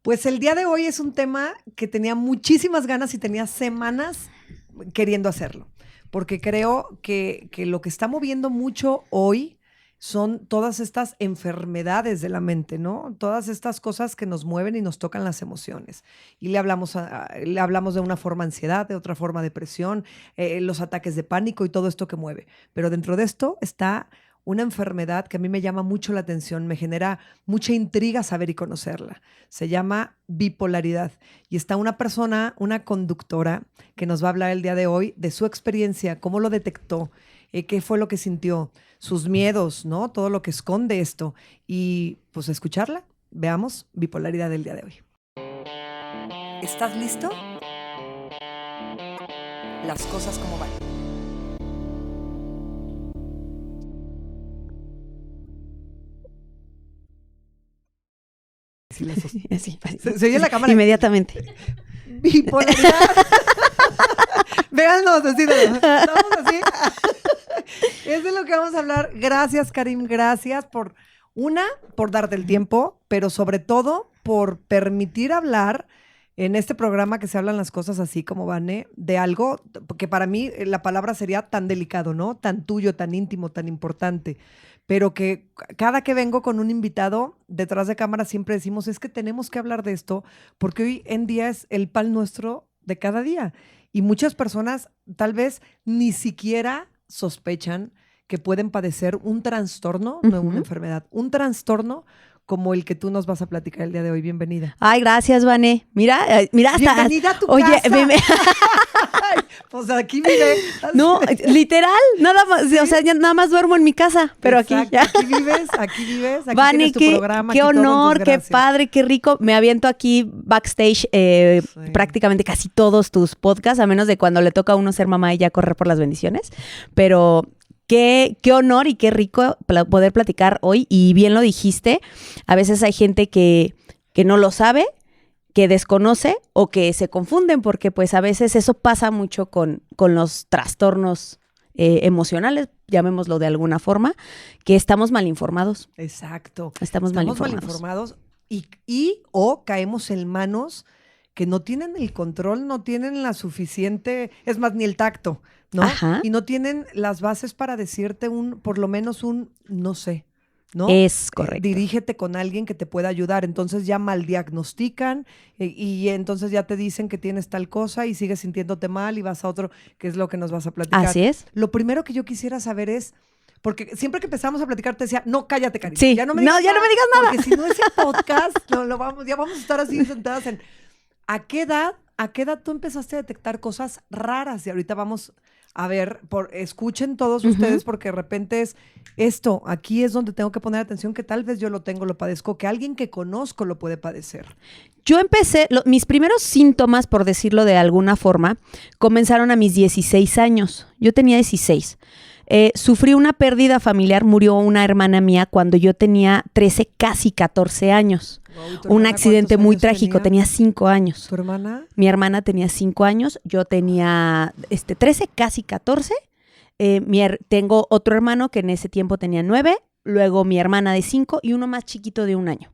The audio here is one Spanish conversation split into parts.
Pues el día de hoy es un tema que tenía muchísimas ganas y tenía semanas queriendo hacerlo, porque creo que lo que está moviendo mucho hoy son todas estas enfermedades de la mente, ¿no? Todas estas cosas que nos mueven y nos tocan las emociones. Y le hablamos de una forma ansiedad, de otra forma depresión, los ataques de pánico y todo esto que mueve. Pero dentro de esto está una enfermedad que a mí me llama mucho la atención, me genera mucha intriga saber y conocerla. Se llama bipolaridad. Y está una persona, una conductora, que nos va a hablar el día de hoy de su experiencia, cómo lo detectó, qué fue lo que sintió, sus miedos, ¿no? Todo lo que esconde esto. Y pues escucharla. Veamos bipolaridad del día de hoy. ¿Estás listo? Las cosas como van. Sí, se oye la cámara. Inmediatamente. Bipolaridad. Véanos, así. Estamos así. Es de lo que vamos a hablar. Gracias, Karim. Gracias por darte el tiempo, pero sobre todo por permitir hablar en este programa que se hablan las cosas así como van, de algo que para mí la palabra sería tan delicado, ¿no? Tan tuyo, tan íntimo, tan importante. Pero que cada que vengo con un invitado detrás de cámara siempre decimos, es que tenemos que hablar de esto porque hoy en día es el pan nuestro de cada día. Y muchas personas tal vez ni siquiera sospechan que pueden padecer un trastorno, no una enfermedad, un trastorno como el que tú nos vas a platicar el día de hoy. Bienvenida. Ay, gracias, Vané. Mira hasta... Bienvenida a tu casa. Pues aquí vive. No, literal, nada más, ¿sí? O sea, ya nada más duermo en mi casa, pero exacto, aquí ya. Aquí vives, aquí Vane, tienes tu programa. Qué honor, qué gracias. padre, qué rico. Me aviento aquí backstage prácticamente casi todos tus podcasts, a menos de cuando le toca a uno ser mamá y ya correr por las bendiciones. Pero qué honor y qué rico poder platicar hoy. Y bien lo dijiste, a veces hay gente que no lo sabe, que desconoce o que se confunden, porque pues a veces eso pasa mucho con los trastornos emocionales, llamémoslo de alguna forma, que estamos mal informados. Exacto. Estamos mal informados o caemos en manos que no tienen el control, no tienen la suficiente, es más, ni el tacto, ¿no? Ajá. Y no tienen las bases para decirte por lo menos no sé, ¿no? Es correcto. Dirígete con alguien que te pueda ayudar. Entonces ya mal diagnostican y entonces ya te dicen que tienes tal cosa y sigues sintiéndote mal y vas a otro, que es lo que nos vas a platicar. Así es. Lo primero que yo quisiera saber es, porque siempre que empezamos a platicar te decía, no, cállate, Karim. Sí. Ya no me digas me digas nada. Porque si no ese podcast, ya vamos a estar así sentadas en... ¿A qué edad tú empezaste a detectar cosas raras? Y ahorita vamos a ver, escuchen todos ustedes, porque de repente es esto, aquí es donde tengo que poner atención, que tal vez yo lo padezco, que alguien que conozco lo puede padecer. Yo empecé, mis primeros síntomas, por decirlo de alguna forma, comenzaron a mis 16 años. Yo tenía 16. Sufrí una pérdida familiar, murió una hermana mía cuando yo tenía 13, casi 14 años. Wow, un accidente muy trágico, tenía 5 años. ¿Tu hermana? Mi hermana tenía 5 años, yo tenía 13, casi 14. Tengo otro hermano que en ese tiempo tenía 9, luego mi hermana de 5 y uno más chiquito de 1 año.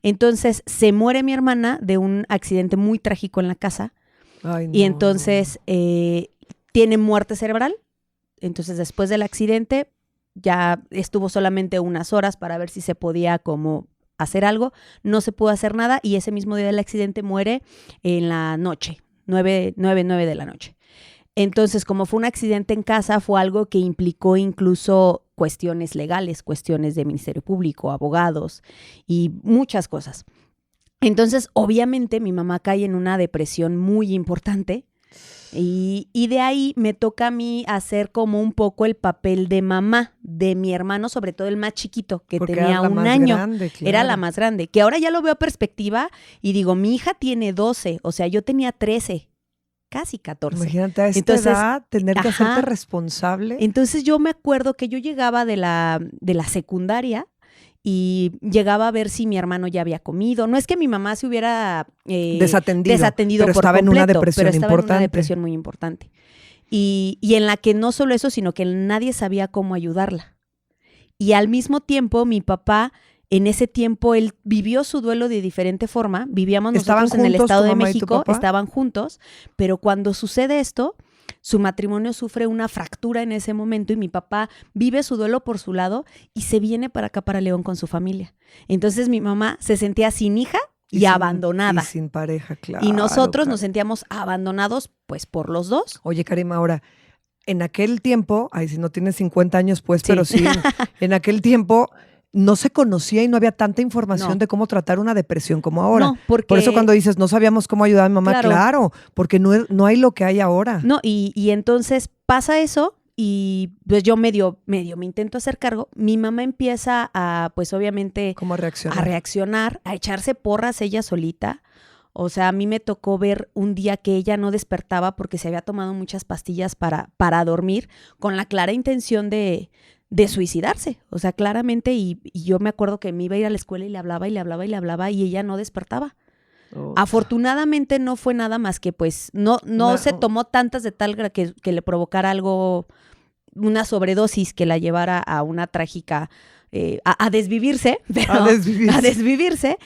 Entonces se muere mi hermana de un accidente muy trágico en la casa. Ay, no. Y entonces tiene muerte cerebral. Entonces después del accidente ya estuvo solamente unas horas para ver si se podía como hacer algo. No se pudo hacer nada y ese mismo día del accidente muere en la noche, 9 de la noche. Entonces, como fue un accidente en casa, fue algo que implicó incluso cuestiones legales, cuestiones de Ministerio Público, abogados y muchas cosas. Entonces, obviamente, mi mamá cae en una depresión muy importante y de ahí me toca a mí hacer como un poco el papel de mamá de mi hermano, sobre todo el más chiquito, que porque tenía era 1 año. Grande, claro. Era la más grande, que ahora ya lo veo a perspectiva y digo, mi hija tiene 12, o sea, yo tenía 13. Casi 14. Imagínate a esta edad tener que hacerte responsable. Entonces yo me acuerdo que yo llegaba de la secundaria y llegaba a ver si mi hermano ya había comido. No es que mi mamá se hubiera desatendido pero por estaba completo, en una depresión pero estaba importante. en una depresión muy importante. Y en la que no solo eso, sino que nadie sabía cómo ayudarla. Y al mismo tiempo mi papá En ese tiempo él vivió su duelo de diferente forma. Vivíamos ¿Estaban nosotros en el juntos Estado tu de mamá y tu México, papá? estaban juntos, pero cuando sucede esto, su matrimonio sufre una fractura en ese momento y mi papá vive su duelo por su lado y se viene para acá, para León, con su familia. Entonces mi mamá se sentía sin hija y abandonada. Y sin pareja, claro. Y nosotros Karim. nos sentíamos abandonados, pues, por los dos. Oye, Karim, ahora, en aquel tiempo, ay, si no tienes 50 años, pues, Sí. pero sí, en aquel tiempo no se conocía y no había tanta información No. de cómo tratar una depresión como ahora. No, porque... Por eso cuando dices, no sabíamos cómo ayudar a mi mamá, Claro. claro, porque no hay lo que hay ahora. No, y entonces pasa eso y pues yo medio me intento hacer cargo. Mi mamá empieza a, pues obviamente, ¿Cómo reaccionar? a reaccionar, a echarse porras ella solita. O sea, a mí me tocó ver un día que ella no despertaba porque se había tomado muchas pastillas para dormir con la clara intención de suicidarse. O sea, claramente, y yo me acuerdo que me iba a ir a la escuela y le hablaba y le hablaba y le hablaba y ella no despertaba. Afortunadamente no fue nada más que pues no se tomó tantas de tal que le provocara algo, una sobredosis que la llevara a una trágica, a desvivirse, pero, a desvivirse,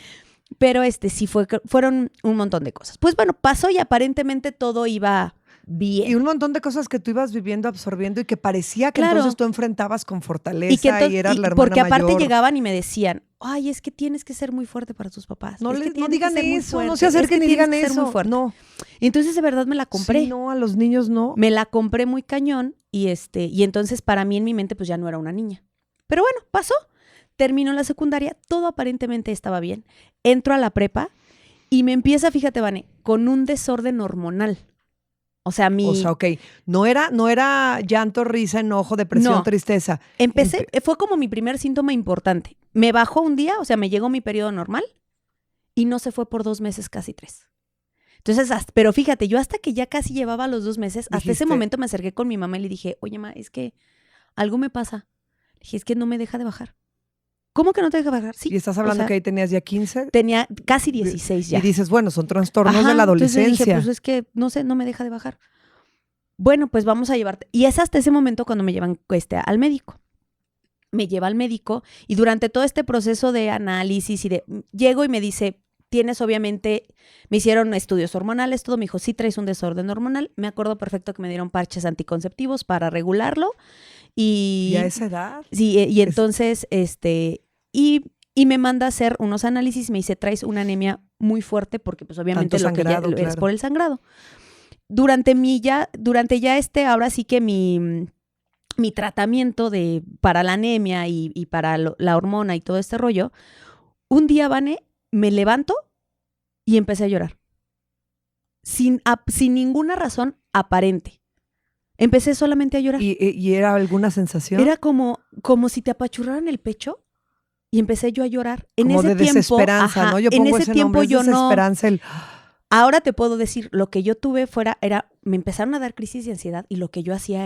pero sí fueron un montón de cosas. Pues bueno, pasó y aparentemente todo iba bien. Y un montón de cosas que tú ibas viviendo, absorbiendo y que parecía que Claro. entonces tú enfrentabas con fortaleza y, que entonces, eras la hermana porque aparte mayor. llegaban y me decían, ay, es que tienes que ser muy fuerte para tus papás. No, Es que no tienes digan que ser muy eso, fuerte. no se Es que acerquen y tienes digan que ser muy eso. fuerte. No. Entonces de verdad me la compré. Sí, no, a los niños no. Me la compré muy cañón y entonces para mí en mi mente pues ya no era una niña. Pero bueno, pasó. Terminó la secundaria, todo aparentemente estaba bien. Entro a la prepa y me empieza, fíjate, Vane, con un desorden hormonal. O sea, ok, no era llanto, risa, enojo, depresión, No. tristeza. Fue como mi primer síntoma importante. Me bajó un día, o sea, me llegó mi periodo normal y no se fue por 2 meses, casi 3. Entonces, pero fíjate, yo hasta que ya casi llevaba los 2 meses, hasta ese momento me acerqué con mi mamá y le dije, oye, ma, es que algo me pasa. Le dije, es que no me deja de bajar. ¿Cómo que no te deja bajar? Sí. Y estás hablando que ahí tenías ya 15. Tenía casi 16 ya. Y dices, bueno, son trastornos Ajá, de la entonces adolescencia. dije, pues es que, no sé, no me deja de bajar. Bueno, pues vamos a llevarte. Y es hasta ese momento cuando me llevan al médico. Me lleva al médico y durante todo este proceso de análisis llego y me dice, tienes obviamente, me hicieron estudios hormonales, todo, me dijo, sí traes un desorden hormonal. Me acuerdo perfecto que me dieron parches anticonceptivos para regularlo. Y a esa edad. Sí, y entonces, y me manda a hacer unos análisis y me dice, traes una anemia muy fuerte porque pues obviamente Tanto sangrado, es claro. por el sangrado. Durante ahora sí que mi tratamiento para la anemia y para la hormona y todo este rollo, un día, Vane, me levanto y empecé a llorar. Sin ninguna razón aparente. Empecé solamente a llorar. ¿Y era alguna sensación? Era como si te apachurraran el pecho y empecé yo a llorar. En como ese de tiempo, desesperanza, ¿no? Yo pongo ese nombre, yo desesperanza, Ahora te puedo decir, lo que yo tuve me empezaron a dar crisis de ansiedad y lo que yo hacía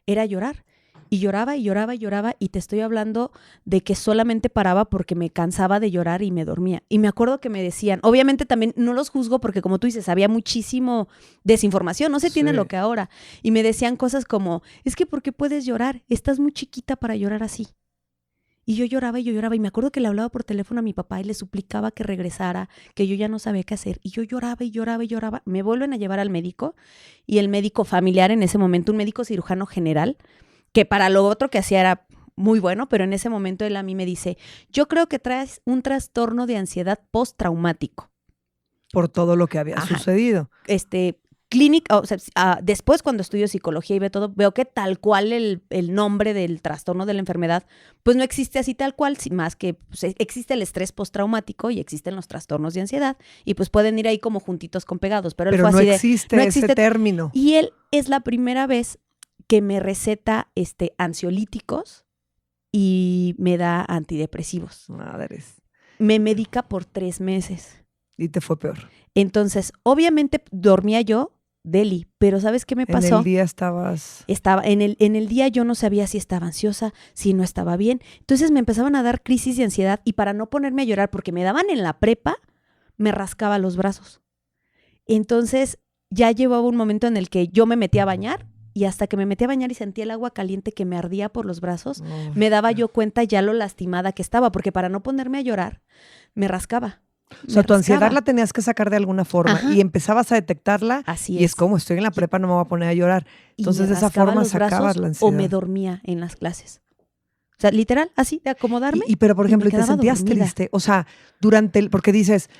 era llorar. Y lloraba y lloraba y lloraba y te estoy hablando de que solamente paraba porque me cansaba de llorar y me dormía. Y me acuerdo que me decían, obviamente también no los juzgo porque como tú dices, había muchísimo desinformación, no se tiene lo que ahora. Y me decían cosas como, es que ¿por qué puedes llorar? Estás muy chiquita para llorar así. Y yo lloraba y me acuerdo que le hablaba por teléfono a mi papá y le suplicaba que regresara, que yo ya no sabía qué hacer. Y yo lloraba y lloraba y lloraba. Me vuelven a llevar al médico y el médico familiar en ese momento, un médico cirujano general, que para lo otro que hacía era muy bueno, pero en ese momento él a mí me dice, yo creo que traes un trastorno de ansiedad postraumático. Por todo lo que había sucedido. Clínica, o sea, después cuando estudio psicología y veo que tal cual el nombre del trastorno de la enfermedad, pues no existe así tal cual, más que pues, existe el estrés postraumático y existen los trastornos de ansiedad y pues pueden ir ahí como juntitos con pegados, pero él fue no así existe ese término. Y él es la primera vez que me receta ansiolíticos y me da antidepresivos. Madres. Me medica por 3 meses. Y te fue peor. Entonces, obviamente dormía yo, Deli, pero ¿sabes qué me pasó? En el día estabas... En el día yo no sabía si estaba ansiosa, si no estaba bien. Entonces me empezaban a dar crisis de ansiedad y para no ponerme a llorar, porque me daban en la prepa, me rascaba los brazos. Entonces ya llevaba un momento en el que yo me metía a bañar y hasta que me metí a bañar y sentía el agua caliente que me ardía por los brazos, Oh, me daba yo cuenta ya lo lastimada que estaba, porque para no ponerme a llorar, me rascaba. O sea, Me tu ansiedad rascaba. la tenías que sacar de alguna forma Ajá. y empezabas a detectarla Así y es como estoy en la prepa, no me voy a poner a llorar. Y Entonces me de esa rascaba forma los brazos sacabas la o ansiedad. me dormía en las clases. O sea, literal, así, de acomodarme. Pero por y ejemplo, me ¿y te quedaba sentías dormida. triste? O sea, porque dices,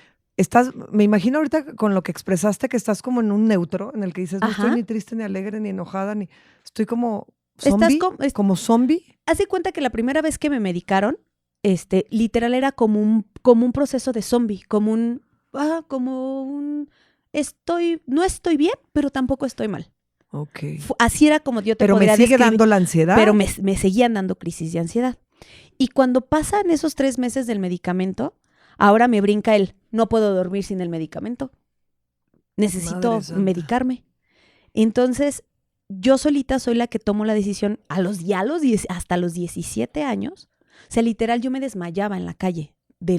me imagino ahorita con lo que expresaste que estás como en un neutro, en el que dices, no estoy Ajá. ni triste, ni alegre, ni enojada, ni estoy como Estás zombie, como zombie. Haz de cuenta que la primera vez que me medicaron, literal era como un proceso de zombie, no estoy bien, pero tampoco estoy mal. Ok. Así era como yo te Pero me podría sigue describir, dando la ansiedad. pero me seguían dando crisis de ansiedad. Y cuando pasan esos 3 meses del medicamento, ahora me brinca no puedo dormir sin el medicamento. Necesito Madre santa. medicarme. Entonces, yo solita soy la que tomo la decisión hasta los 17 años. O sea, literal, yo me desmayaba en la calle de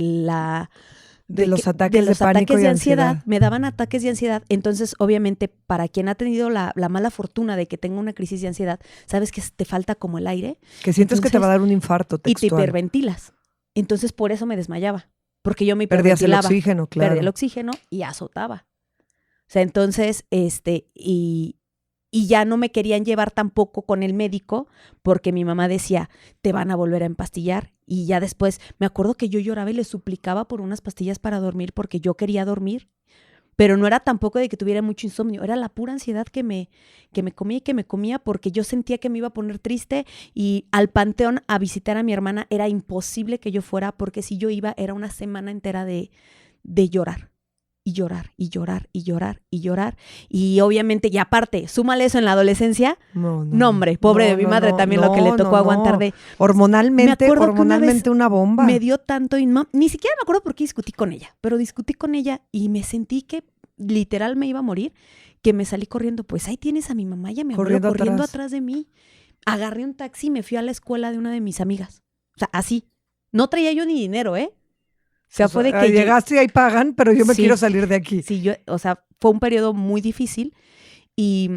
los ataques de pánico y ansiedad. Me daban ataques de ansiedad. Entonces, obviamente, para quien ha tenido la mala fortuna de que tenga una crisis de ansiedad, sabes que te falta como el aire. Que sientes que te va a dar un infarto Y te textual. hiperventilas. Entonces, por eso me desmayaba. Porque yo me Perdías el hiperventilaba. oxígeno, claro. Perdí el oxígeno y azotaba. O sea, entonces, y ya no me querían llevar tampoco con el médico porque mi mamá decía, te van a volver a empastillar. Y ya después, me acuerdo que yo lloraba y le suplicaba por unas pastillas para dormir porque yo quería dormir. Pero no era tampoco de que tuviera mucho insomnio, era la pura ansiedad que me comía porque yo sentía que me iba a poner triste y al panteón a visitar a mi hermana era imposible que yo fuera porque si yo iba era una semana entera de llorar. Y llorar, y llorar, y llorar, y llorar. Y obviamente, y aparte, súmale eso en la adolescencia. No, hombre, pobre de mi madre también lo que le tocó aguantar de... Hormonalmente una bomba. Me dio tanto y ni siquiera me acuerdo por qué discutí con ella, pero discutí con ella y me sentí que literal me iba a morir, que me salí corriendo. Pues ahí tienes a mi mamá y a mi abuelo corriendo atrás de mí. Agarré un taxi y me fui a la escuela de una de mis amigas. O sea, así. No traía yo ni dinero, ¿eh? O sea, fue de que llegaste y ahí pagan, pero yo me quiero salir de aquí. Sí, fue un periodo muy difícil y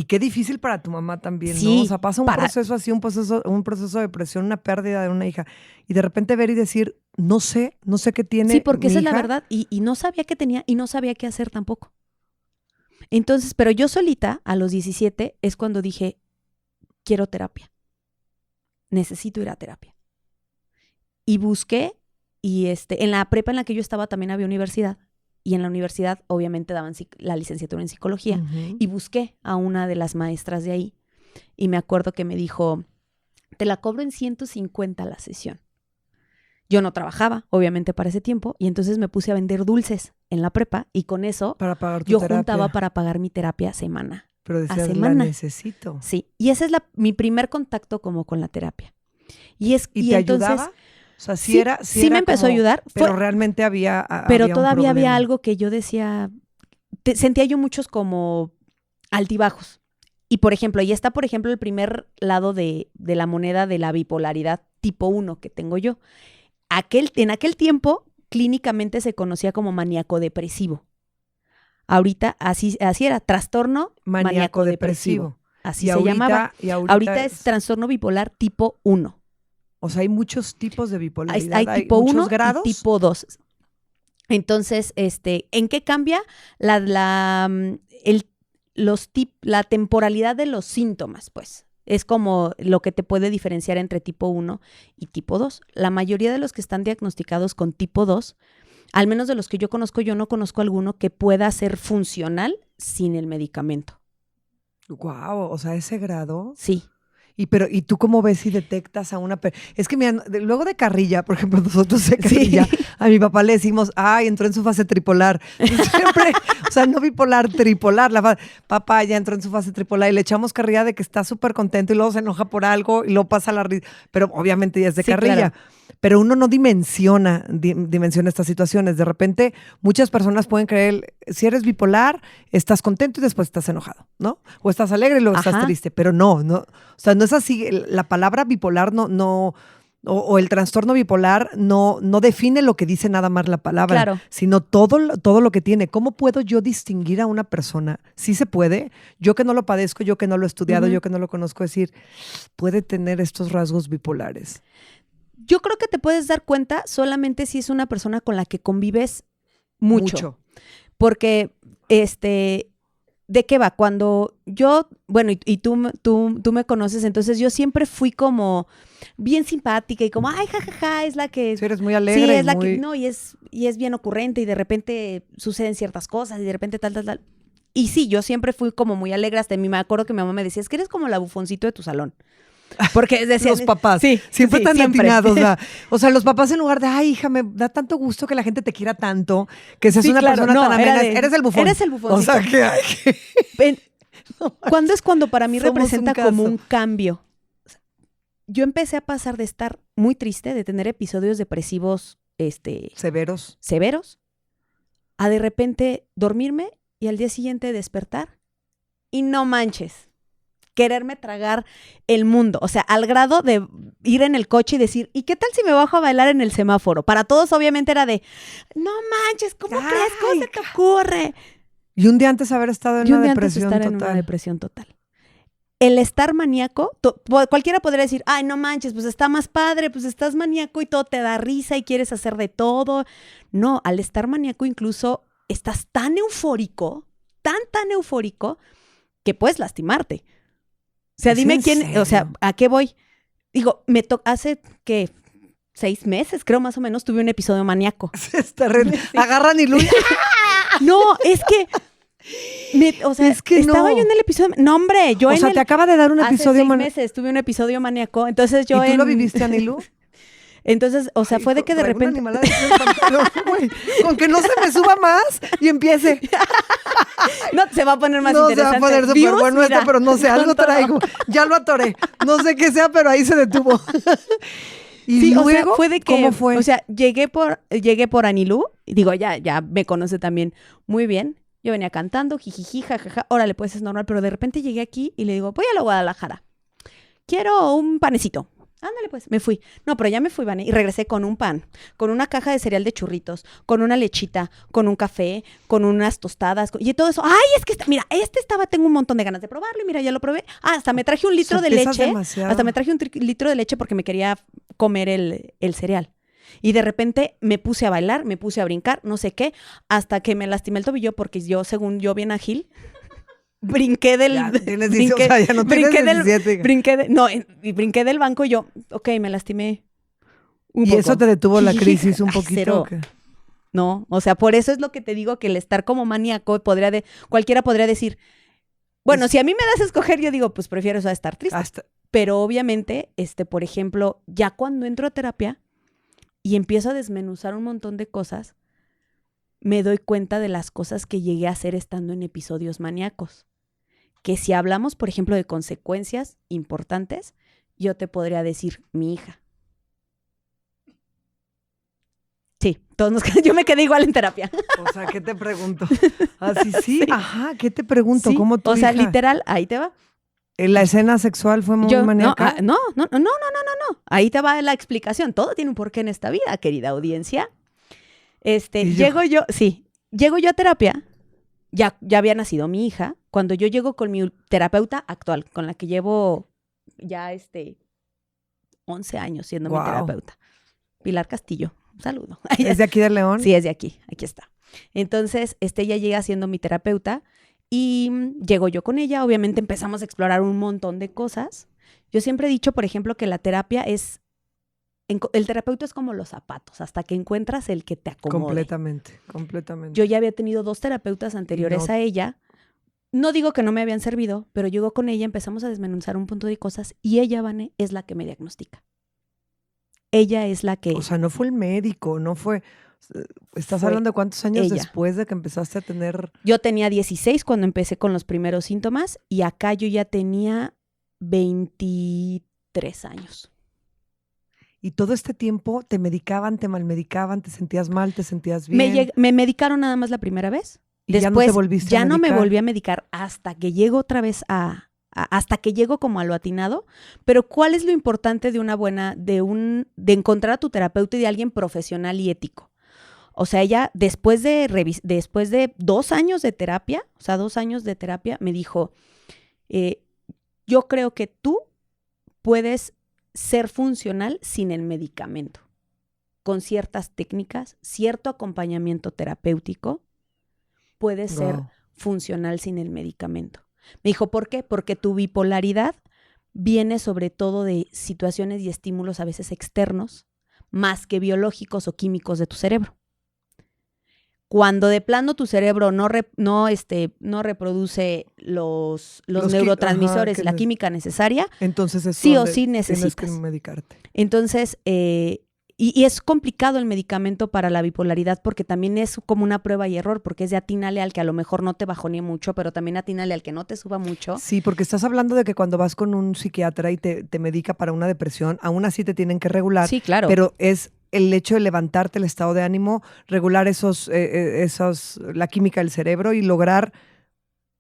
qué difícil para tu mamá también, sí, ¿no? O sea, pasa un proceso así, un proceso de depresión, una pérdida de una hija. Y de repente ver y decir, no sé qué tiene. Sí, porque mi esa hija. es la verdad. Y no sabía qué tenía y no sabía qué hacer tampoco. Entonces, pero yo solita, a los 17, es cuando dije, quiero terapia. Necesito ir a terapia. Y busqué. Y en la prepa en la que yo estaba también había universidad. Y en la universidad obviamente daban la licenciatura en psicología. Uh-huh. Y busqué a una de las maestras de ahí. Y me acuerdo que me dijo, te la cobro en 150 la sesión. Yo no trabajaba, obviamente, para ese tiempo. Y entonces me puse a vender dulces en la prepa. Y con eso para pagar tu yo terapia. Juntaba para pagar mi terapia semana. Pero decías, a semana. La necesito. Sí. Y ese es mi primer contacto como con la terapia. ¿Y te entonces, ayudaba? O sea, sí me empezó a ayudar. Pero realmente había Pero había todavía un había algo que yo decía, sentía yo muchos como altibajos. Y por ejemplo, ahí está, el primer lado de la moneda de la bipolaridad tipo 1 que tengo yo. En aquel tiempo, clínicamente se conocía como maníaco-depresivo. Ahorita así era, trastorno maníaco-depresivo. Así se llamaba. Ahorita es trastorno bipolar tipo 1. O sea, hay muchos tipos de bipolaridad. Hay tipo 1 grados. y tipo 2. Entonces, ¿en qué cambia la temporalidad de los síntomas? Pues es como lo que te puede diferenciar entre tipo 1 y tipo 2. La mayoría de los que están diagnosticados con tipo 2, al menos de los que yo no conozco alguno que pueda ser funcional sin el medicamento. Guau, o sea, ese grado. Sí. ¿Y tú cómo ves si detectas a una persona? Es que mira, luego de carrilla, por ejemplo, nosotros de carrilla, a mi papá le decimos, entró en su fase tripolar. Siempre, o sea, no bipolar, tripolar. Papá ya entró en su fase tripolar y le echamos carrilla de que está súper contento y luego se enoja por algo y luego pasa la risa. Pero obviamente ya es de carrilla. Claro. Pero uno no dimensiona estas situaciones. De repente, muchas personas pueden creer, si eres bipolar, estás contento y después estás enojado, ¿no? O estás alegre y luego estás triste. Pero no. O sea, no es así. La palabra bipolar no o el trastorno bipolar no define lo que dice nada más la palabra, Claro. sino todo lo que tiene. ¿Cómo puedo yo distinguir a una persona? Sí se puede. Yo que no lo padezco, yo que no lo he estudiado, Ujú. yo que no lo conozco, decir, puede tener estos rasgos bipolares. Yo creo que te puedes dar cuenta solamente si es una persona con la que convives mucho. Porque, ¿de qué va? Cuando yo, bueno, y tú me conoces, entonces yo siempre fui como bien simpática y como, ay, jajaja, es la que... Sí, eres muy alegre. Sí, es la muy... que... No, y es bien ocurrente y de repente suceden ciertas cosas y de repente tal. Y sí, yo siempre fui como muy alegre. Hasta me acuerdo que mi mamá me decía, es que eres como la bufoncito de tu salón. Porque decían, los papás, sí, siempre sí, tan siempre. atinados. O sea, los papás en lugar de, ay, hija, me da tanto gusto que la gente te quiera tanto, que seas Sí, una claro, persona no, tan amena. era de, Eres el bufón. Eres el bufoncito. O sea, que hay que... ¿Cuándo es cuando para mí Somos representa un como caso. un cambio? O sea, yo empecé a pasar de estar muy triste, de tener episodios depresivos severos, a de repente dormirme y al día siguiente despertar y no manches, quererme tragar el mundo. O sea, al grado de ir en el coche y decir, ¿y qué tal si me bajo a bailar en el semáforo? Para todos obviamente era de, no manches, ¿cómo crees? ¿Cómo se te ocurre? Y un día antes haber estado en Y un una día antes de depresión estar en total. una depresión total. El estar maníaco, cualquiera podría decir, ay, no manches, pues está más padre, pues estás maníaco y todo te da risa y quieres hacer de todo. No, al estar maníaco incluso estás tan eufórico, tan eufórico, que puedes lastimarte. O sea, ¿Es dime en quién, serio? o sea, ¿a qué voy? Digo, hace que 6 meses, creo más o menos, tuve un episodio maníaco. Agarran y lucha. No, es que... o sea, Es que estaba no. yo en el episodio... No, hombre, yo O sea, te acaba de dar un episodio hace 6 meses tuve un episodio maníaco, entonces yo ¿Y tú lo viviste, Anilu? Entonces, o sea, fue de que de repente... Con que no se me suba más y empiece. No, se va a poner más No, interesante. se va a poner súper Views, bueno mira, pero no sé, algo con todo. traigo. Ya lo atoré. No sé qué sea, pero ahí se detuvo. Y Sí, luego, o sea, fue de que... ¿cómo fue? O sea, llegué por Anilú, y digo, ya me conoce también muy bien. Yo venía cantando, jijiji, jajaja, órale, pues es normal, pero de repente llegué aquí y le digo, voy a la Guadalajara. Quiero un panecito. Ándale, pues, me fui. No, pero ya me fui, Vane, y regresé con un pan, con una caja de cereal de churritos, con una lechita, con un café, con unas tostadas, y todo eso. Ay, es que, mira, tengo un montón de ganas de probarlo, y mira, ya lo probé. Ah, hasta me traje un litro de leche. Demasiado. Hasta me traje un litro de leche porque me quería comer el cereal. Y de repente me puse a bailar, me puse a brincar, no sé qué, hasta que me lastimé el tobillo porque yo, según yo, bien ágil, brinqué del... Ya tienes 18, o sea, ya no tienes 17. Brinqué del banco y yo, ok, me lastimé un ¿Y poco. eso te detuvo la crisis un Ay, poquito? cero. ¿O qué? No, o sea, por eso es lo que te digo, que el estar como maníaco cualquiera podría decir, bueno, si a mí me das a escoger, yo digo, pues prefiero eso a estar triste. Pero obviamente, por ejemplo, ya cuando entro a terapia y empiezo a desmenuzar un montón de cosas, me doy cuenta de las cosas que llegué a hacer estando en episodios maníacos. Que si hablamos, por ejemplo, de consecuencias importantes, yo te podría decir, mi hija. Sí, yo me quedé igual en terapia. O sea, ¿qué te pregunto? Así sí, ajá, ¿qué te pregunto? Sí, ¿Cómo tu o sea, hija? literal, ahí te va. ¿La escena sexual fue muy maníaca? No. Ahí te va la explicación. Todo tiene un porqué en esta vida, querida audiencia. Llego yo a terapia, ya había nacido mi hija. Cuando yo llego con mi terapeuta actual, con la que llevo ya 11 años siendo mi terapeuta, Pilar Castillo, un saludo. ¿Es de aquí de León? Sí, es de aquí está. Entonces, ella llega siendo mi terapeuta y llego yo con ella. Obviamente empezamos a explorar un montón de cosas. Yo siempre he dicho, por ejemplo, que la terapia el terapeuta es como los zapatos, hasta que encuentras el que te acomode. Completamente. Yo ya había tenido 2 terapeutas anteriores a ella. No digo que no me habían servido, pero llego con ella, empezamos a desmenuzar un punto de cosas y ella, Vane, es la que me diagnostica. Ella es la que... O sea, no fue el médico, no fue... ¿Estás hablando de cuántos años después de que empezaste a tener...? Yo tenía 16 cuando empecé con los primeros síntomas y acá yo ya tenía 23 años. Y todo este tiempo te medicaban, te malmedicaban, te sentías mal, te sentías bien. Me medicaron nada más la primera vez. ¿Y Después ya no te volviste a medicar? me volví a medicar hasta que llego otra vez a hasta que llego como a lo atinado. Pero ¿cuál es lo importante de una buena, de encontrar a tu terapeuta y de alguien profesional y ético? O sea, ella después de 2 años de terapia, me dijo, yo creo que tú puedes ser funcional sin el medicamento, con ciertas técnicas, cierto acompañamiento terapéutico, puedes ser funcional sin el medicamento. Me dijo, ¿por qué? Porque tu bipolaridad viene sobre todo de situaciones y estímulos a veces externos, más que biológicos o químicos de tu cerebro. Cuando de plano tu cerebro no reproduce los neurotransmisores y la química necesaria, entonces es sí o sí necesitas. Tienes que medicarte. Entonces, y es complicado el medicamento para la bipolaridad porque también es como una prueba y error, porque es de atínale al que a lo mejor no te bajonee mucho, pero también atínale al que no te suba mucho. Sí, porque estás hablando de que cuando vas con un psiquiatra y te medica para una depresión, aún así te tienen que regular. Sí, claro. Pero es el hecho de levantarte el estado de ánimo, regular la química del cerebro y lograr,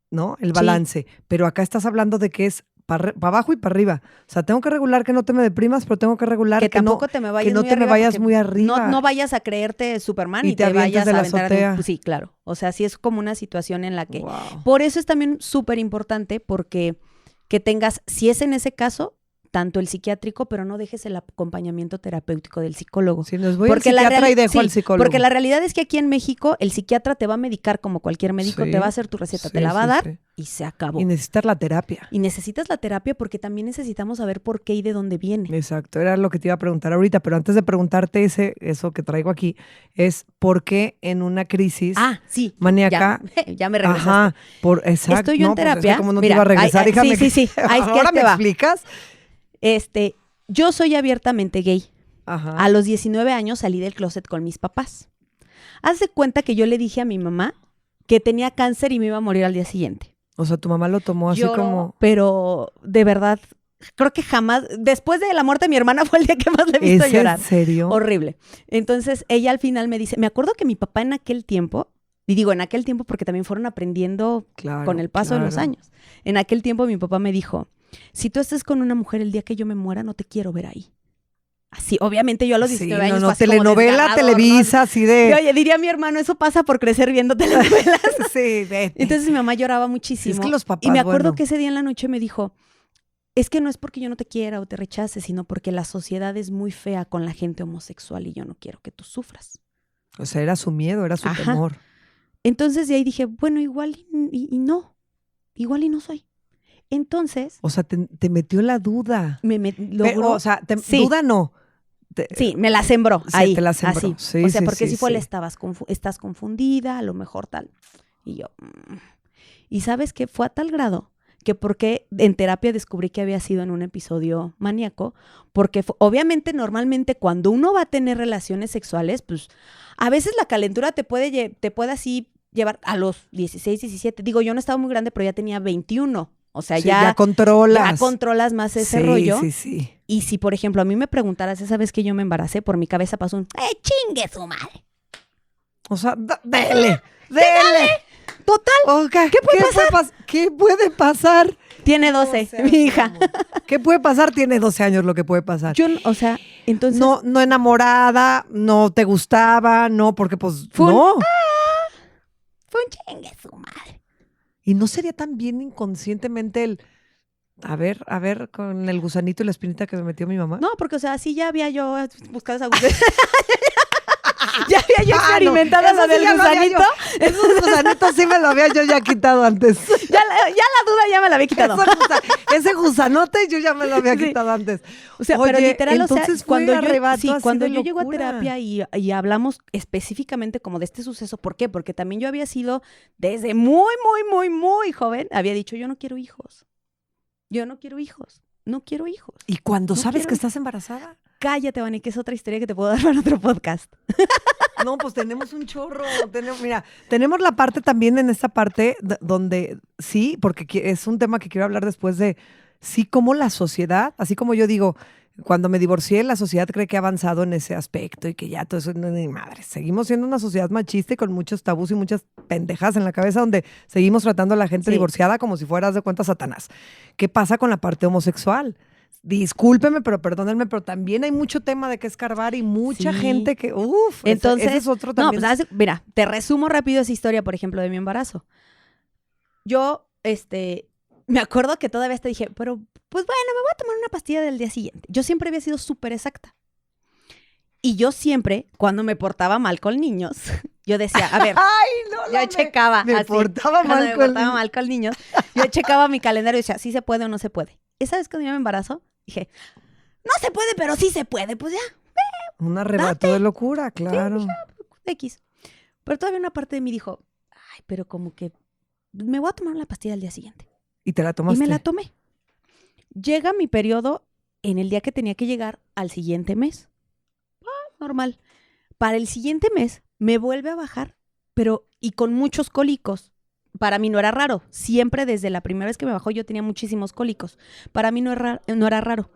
¿no?, el balance. Sí. Pero acá estás hablando de que es para abajo y para arriba. O sea, tengo que regular que no te me deprimas, pero tengo que regular que tampoco no te me vayas, que no te me vayas muy arriba. No vayas a creerte Superman y te vayas de a la aventar. azotea. Sí, claro. O sea, sí es como una situación en la que... Wow. Por eso es también súper importante porque que tengas, si es en ese caso, tanto el psiquiátrico, pero no dejes el acompañamiento terapéutico del psicólogo. Si nos voy al psiquiatra y dejo al psicólogo. Porque la realidad es que aquí en México el psiquiatra te va a medicar como cualquier médico, te va a hacer tu receta, te la va a dar y se acabó. Y necesitas la terapia. Y necesitas la terapia porque también necesitamos saber por qué y de dónde viene. Exacto, era lo que te iba a preguntar ahorita, pero antes de preguntarte eso que traigo aquí, es por qué en una crisis maníaca... Ya me regresaste. Ajá, exacto. Estoy yo en terapia. Pues es que como no te iba a regresar, hija, sí. ¿Ahora me explicas? Yo soy abiertamente gay. Ajá. A los 19 años salí del closet con mis papás. Haz de cuenta que yo le dije a mi mamá que tenía cáncer y me iba a morir al día siguiente. O sea, tu mamá lo tomó así como... Pero de verdad, creo que jamás, después de la muerte de mi hermana fue el día que más le he visto llorar. ¿En serio? Horrible. Entonces ella al final me dice, me acuerdo que mi papá en aquel tiempo, y digo en aquel tiempo porque también fueron aprendiendo con el paso de los años. En aquel tiempo mi papá me dijo, si tú estás con una mujer el día que yo me muera, no te quiero ver ahí. Así, obviamente yo a los 19 años fue así telenovela, como Televisa, ¿no? Así de... Oye, diría mi hermano, eso pasa por crecer viendo telenovelas. Sí, vete. Entonces mi mamá lloraba muchísimo. Es que los papás, y me acuerdo que ese día en la noche me dijo, es que no es porque yo no te quiera o te rechace, sino porque la sociedad es muy fea con la gente homosexual y yo no quiero que tú sufras. O sea, era su miedo, era su temor. Entonces de ahí dije, bueno, igual y no soy. Entonces... O sea, te metió la duda. Logró... O sea, duda no. Sí, me la sembró ahí. Te la sembró. Así. Sí, o sea, sí, porque sí, si fue estás confundida, a lo mejor tal. Y yo... Y ¿sabes qué? Fue a tal grado que porque en terapia descubrí que había sido en un episodio maníaco, porque obviamente normalmente cuando uno va a tener relaciones sexuales, pues a veces la calentura te puede así llevar a los 16, 17. Digo, yo no estaba muy grande, pero ya tenía 21. O sea, ya controlas. Ya controlas más ese rollo. Sí. Y si, por ejemplo, a mí me preguntaras esa vez que yo me embaracé, por mi cabeza pasó un chingue su madre. O sea, dele. Total. Okay. ¿Qué puede pasar? ¿Qué puede pasar? Tiene 12, mi hija. ¿Qué puede pasar? Tiene 12 años lo que puede pasar. Entonces... No enamorada, no te gustaba, no, porque pues, fue un chingue su madre. ¿Y no sería también inconscientemente el... A ver, con el gusanito y la espinita que me metió mi mamá? No, porque, o sea, sí ya había yo buscado esa gusanita. Ya había yo experimentado lo del gusanito. Esos gusanitos sí me lo había yo ya quitado antes. Ya la duda ya me la había quitado. Ese gusanote yo ya me lo había quitado antes. O sea, oye, pero literal, entonces cuando yo llego a terapia y hablamos específicamente como de este suceso, ¿por qué? Porque también yo había sido desde muy, muy, muy, muy joven, había dicho, yo no quiero hijos. No quiero hijos. ¿Y cuando sabes que estás embarazada? Cállate, Vani, que es otra historia que te puedo dar para otro podcast. No, pues tenemos un chorro. Tenemos la parte también en esta parte donde sí, porque es un tema que quiero hablar después de sí, cómo la sociedad, así como yo digo, cuando me divorcié, la sociedad cree que ha avanzado en ese aspecto y que ya todo eso, no, ni madre. Seguimos siendo una sociedad machista y con muchos tabús y muchas pendejas en la cabeza donde seguimos tratando a la gente Sí. divorciada como si fuera, haz de cuenta, Satanás. ¿Qué pasa con la parte homosexual? Discúlpeme, pero perdónenme, pero también hay mucho tema de qué escarbar y mucha Sí. gente que, Entonces, ese es otro no, también. pues mira, te resumo rápido esa historia, por ejemplo, de mi embarazo. Yo, me acuerdo que todavía te dije, pero pues bueno, me voy a tomar una pastilla del día siguiente. Yo siempre había sido súper exacta. Y yo siempre, cuando me portaba mal con niños, yo decía, a ver, Ay, no, yo checaba me así, portaba cuando mal me con portaba mal con niños, yo checaba mi calendario y decía, ¿sí se puede o no se puede? Esa vez que yo me embarazo, dije, no se puede, pero sí se puede, pues ya, un arrebato de locura, claro. X. Pero todavía una parte de mí dijo, ay, pero como que me voy a tomar la pastilla al día siguiente. Y te la tomaste. Y me la tomé. Llega mi periodo en el día que tenía que llegar al siguiente mes. Normal. Para el siguiente mes me vuelve a bajar, pero y con muchos cólicos. Para mí no era raro. Siempre desde la primera vez que me bajó yo tenía muchísimos cólicos. Para mí no era raro.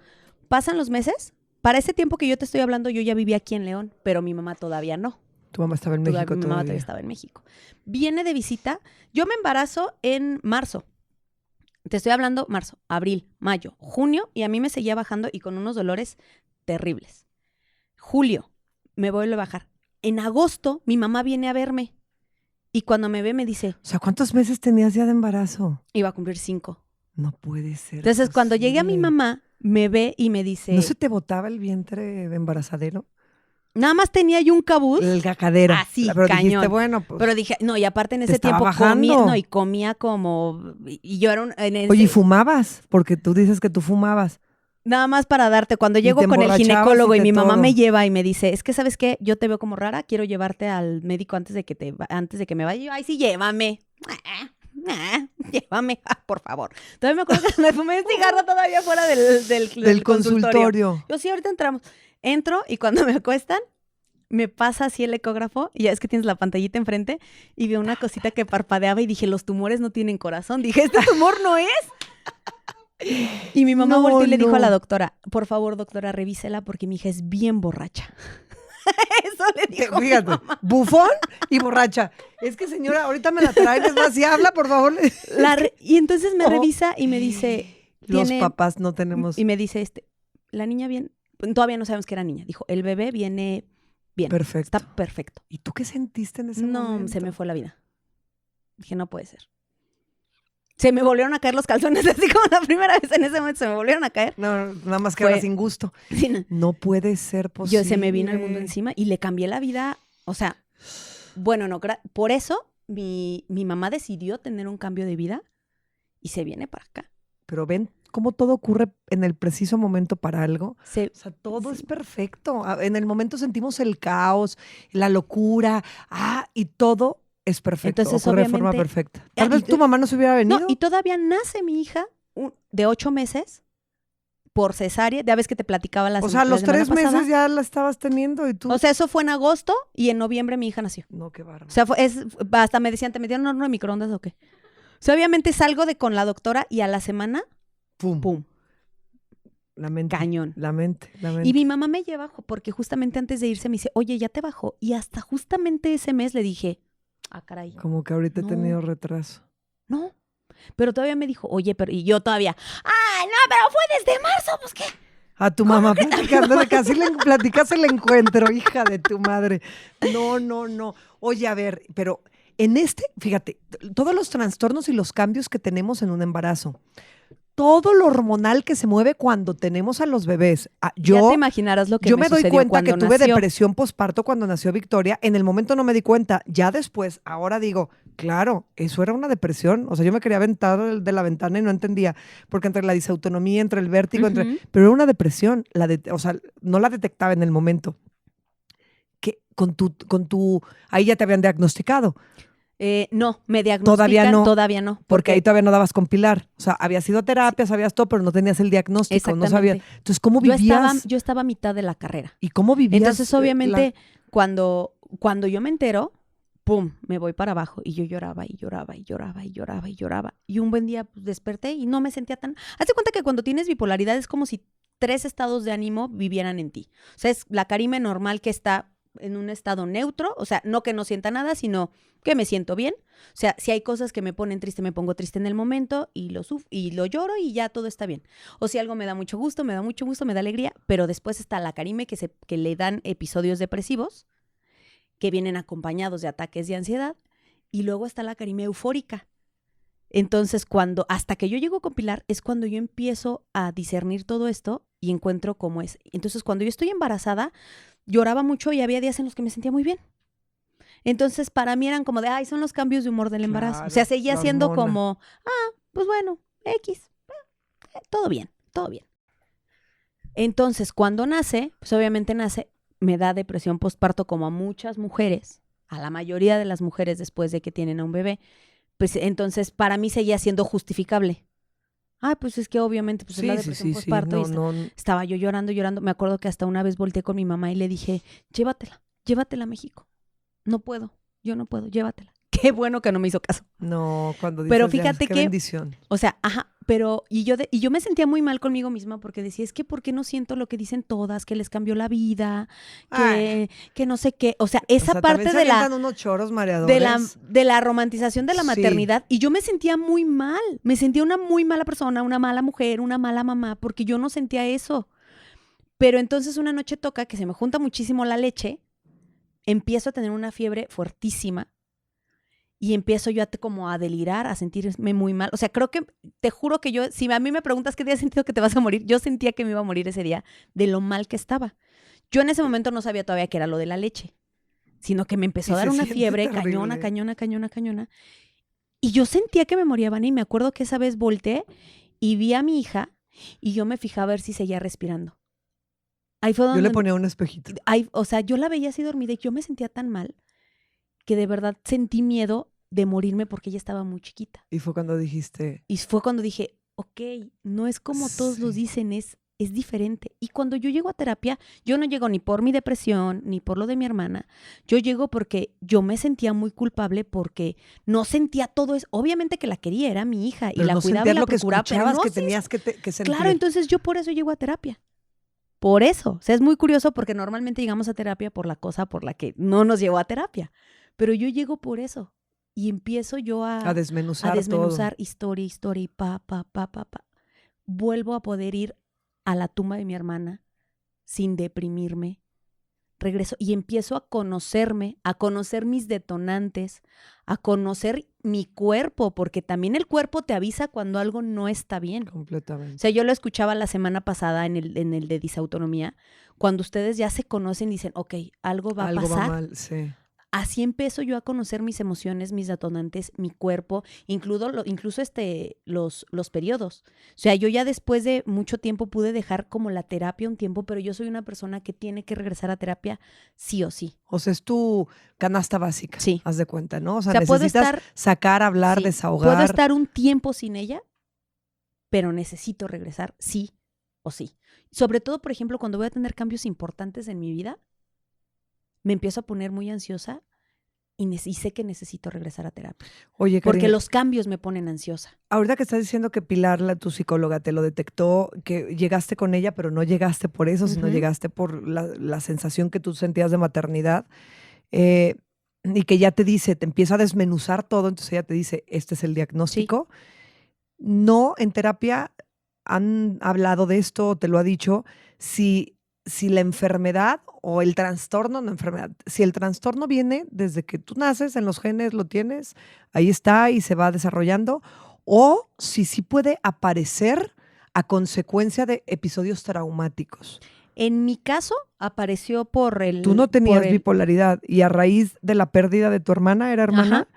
Pasan los meses. Para ese tiempo que yo te estoy hablando, yo ya vivía aquí en León, pero mi mamá todavía no. Tu mamá estaba en México Mi mamá todavía estaba en México. Viene de visita. Yo me embarazo en marzo. Te estoy hablando marzo, abril, mayo, junio, y a mí me seguía bajando y con unos dolores terribles. Julio, me vuelve a bajar. En agosto, mi mamá viene a verme. Y cuando me ve, me dice... O sea, ¿cuántos meses tenías ya de embarazo? Iba a cumplir 5. No puede ser. Entonces, cuando llegué a mi mamá, me ve y me dice... ¿No se te botaba el vientre de embarazadero? Nada más tenía yo un cabuz. El gacadero. Así, pero cañón. dijiste, bueno, pues... Pero dije, no, y aparte en te ese estaba tiempo bajando. comía como... Y yo era Oye, ¿y fumabas? Porque tú dices que tú fumabas. Nada más para darte, cuando Y llego te con el emborrachabas ginecólogo y y de mi mamá todo. me lleva y me dice, es que ¿sabes qué? Yo te veo como rara, quiero llevarte al médico antes de que me vaya. Y yo, ay, sí, llévame. Llévame, por favor. Todavía me acuerdo que me fumé un cigarro todavía fuera del consultorio. Yo sí, ahorita entramos. Entro y cuando me acuestan, me pasa así el ecógrafo y ya es que tienes la pantallita enfrente y veo una cosita que parpadeaba y dije, los tumores no tienen corazón. Dije, ¿este tumor no es? Y mi mamá volteó y le dijo a la doctora, por favor, doctora, revísela porque mi hija es bien borracha. Eso le dijo mi Fíjate, mamá. bufón y borracha. Es que, señora, ahorita me la traen. Es más, si habla, por favor. Y entonces me No. revisa y me dice... Los papás no tenemos... Y me dice, la niña bien... Todavía no sabemos que era niña. Dijo, el bebé viene bien. Perfecto. Está perfecto. ¿Y tú qué sentiste en ese No, momento? se me fue la vida. Dije, no puede ser. Se me volvieron a caer los calzones, así como la primera vez en ese momento se me volvieron a caer. No, nada más que Fue- ahora sin gusto. Sí, no. No puede ser posible. Se me vino el mundo encima y le cambié la vida. O sea, bueno, no, por eso mi mamá decidió tener un cambio de vida y se viene para acá. Pero ven cómo todo ocurre en el preciso momento para algo. Se, O sea, todo Sí. es perfecto. En el momento sentimos el caos, la locura, y todo es perfecto. Entonces, ocurre de forma obviamente- perfecta. Tal vez y- tu mamá no se hubiera venido. No, y todavía nace mi hija de 8 meses por cesárea. Ya ves que te platicaba o sea, a los 3 semana pasada. meses ya la estabas teniendo y tú... O sea, eso fue en agosto y en noviembre mi hija nació. no, qué bárbaro. O sea, hasta me decían, ¿te metieron horno de microondas o qué? O sea, obviamente salgo con la doctora y a la semana, Pum. ¡pum! La mente. Cañón. La mente. Y mi mamá me lleva porque justamente antes de irse me dice, oye, ¿ya te bajó? Y hasta justamente ese mes le dije, caray, Como que ahorita No. he tenido retraso. no. Pero todavía me dijo, oye, pero... Y yo todavía, ¡ay, no, pero fue desde marzo! Pues, ¿qué? A tu mamá platicándole, casi le platicas el encuentro, hija de tu madre. No, no, no. Oye, a ver, pero en fíjate, todos los trastornos y los cambios que tenemos en un embarazo, todo lo hormonal que se mueve cuando tenemos a los bebés. Ya te imaginarás lo que Yo me doy sucedió cuenta que cuando tuve nació. depresión posparto cuando nació Victoria. En el momento no me di cuenta. Ya después, ahora digo, claro, eso era una depresión. O sea, yo me quería aventar de la ventana y no entendía. Porque entre la disautonomía, entre el vértigo, Ujú. pero era una depresión. O sea, no la detectaba en el momento. Que ahí ya te habían diagnosticado. No, me diagnostican, todavía no. Porque ahí todavía no dabas con Pilar. O sea, habías ido a terapia, sabías todo, pero no tenías el diagnóstico, no sabías. Exactamente. Entonces, ¿cómo vivías? Yo estaba a mitad de la carrera. ¿Y cómo vivías? Entonces, obviamente, cuando yo me entero, ¡pum!, me voy para abajo. Y yo lloraba y lloraba y lloraba y lloraba y lloraba. Y un buen día pues, desperté y no me sentía tan... Haz de cuenta que cuando tienes bipolaridad es como si 3 estados de ánimo vivieran en ti. O sea, es la Karime normal que está en un estado neutro, o sea, no que no sienta nada, sino que me siento bien. O sea, si hay cosas que me ponen triste, me pongo triste en el momento y lo lloro y ya todo está bien. O si algo me da mucho gusto, me da alegría, pero después está la Karime que le dan episodios depresivos que vienen acompañados de ataques de ansiedad, y luego está la Karime eufórica. Entonces, hasta que yo llego con Pilar, es cuando yo empiezo a discernir todo esto y encuentro cómo es. Entonces, cuando yo estoy embarazada, lloraba mucho y había días en los que me sentía muy bien. Entonces, para mí eran como de, son los cambios de humor del embarazo. Claro, O sea, seguía la siendo hormona. como, pues bueno, X, todo bien, todo bien. Entonces, cuando nace, pues obviamente nace, me da depresión postparto como a muchas mujeres, a la mayoría de las mujeres después de que tienen a un bebé. Pues entonces, para mí seguía siendo justificable. Pues es que obviamente pues es la depresión postparto. No. Estaba yo llorando. Me acuerdo que hasta una vez volteé con mi mamá y le dije, llévatela a México. No puedo, yo no puedo, llévatela. Qué bueno que no me hizo caso. No, cuando dices, pero fíjate qué que, bendición. O sea, pero, y yo me sentía muy mal conmigo misma porque decía, es que ¿por qué no siento lo que dicen todas? Que les cambió la vida, que no sé qué. O sea, esa parte de unos choros mareadores. de la romantización de la Sí. maternidad. Y yo me sentía muy mal. Me sentía una muy mala persona, una mala mujer, una mala mamá, porque yo no sentía eso. Pero entonces una noche toca que se me junta muchísimo la leche, empiezo a tener una fiebre fuertísima y empiezo yo como a delirar, a sentirme muy mal. O sea, creo que, te juro que yo, si a mí me preguntas qué día has sentido que te vas a morir, yo sentía que me iba a morir ese día de lo mal que estaba. Yo en ese momento no sabía todavía qué era lo de la leche, sino que me empezó a dar una fiebre cañona. Y yo sentía que me moría, Vani, y me acuerdo que esa vez volteé y vi a mi hija y yo me fijaba a ver si seguía respirando. Ahí fue donde yo le ponía un espejito. O sea, yo la veía así dormida y yo me sentía tan mal que de verdad sentí miedo de morirme porque ella estaba muy chiquita. Y fue cuando dijiste... Y fue cuando dije, ok, no es como todos los dicen, es diferente. Y cuando yo llego a terapia, yo no llego ni por mi depresión, ni por lo de mi hermana. Yo llego porque yo me sentía muy culpable porque no sentía todo eso. Obviamente que la quería, era mi hija, y la no cuidaba y la procuraba. Pero no que tenías que sentir. Claro, entonces yo por eso llego a terapia. Por eso. O sea, es muy curioso porque normalmente llegamos a terapia por la cosa por la que no nos llevó a terapia. Pero yo llego por eso. Y empiezo yo a desmenuzar todo. Historia y pa. Vuelvo a poder ir a la tumba de mi hermana sin deprimirme. Regreso y empiezo a conocerme, a conocer mis detonantes, a conocer mi cuerpo, porque también el cuerpo te avisa cuando algo no está bien. Completamente. O sea, yo lo escuchaba la semana pasada en el de disautonomía, cuando ustedes ya se conocen y dicen, ok, algo va a pasar. Algo va mal, sí. Así empiezo yo a conocer mis emociones, mis detonantes, mi cuerpo, incluso los periodos. O sea, yo ya después de mucho tiempo pude dejar como la terapia un tiempo, pero yo soy una persona que tiene que regresar a terapia sí o sí. O sea, es tu canasta básica, sí. Haz de cuenta, ¿no? O sea necesitas sacar, hablar, desahogar. Puedo estar un tiempo sin ella, pero necesito regresar sí o sí. Sobre todo, por ejemplo, cuando voy a tener cambios importantes en mi vida, me empiezo a poner muy ansiosa y sé que necesito regresar a terapia. Oye, porque Karime, los cambios me ponen ansiosa. Ahorita que estás diciendo que Pilar, tu psicóloga, te lo detectó, que llegaste con ella, pero no llegaste por eso, sino llegaste por la sensación que tú sentías de maternidad, y que ya te dice, te empieza a desmenuzar todo, entonces ella te dice, este es el diagnóstico. Sí. No, en terapia han hablado de esto, te lo ha dicho, si la enfermedad o el trastorno, no enfermedad, si el trastorno viene desde que tú naces, en los genes lo tienes, ahí está y se va desarrollando, o si sí puede aparecer a consecuencia de episodios traumáticos. En mi caso, apareció por el... Tú no tenías bipolaridad y a raíz de la pérdida de tu hermana, ¿era hermana? Ajá.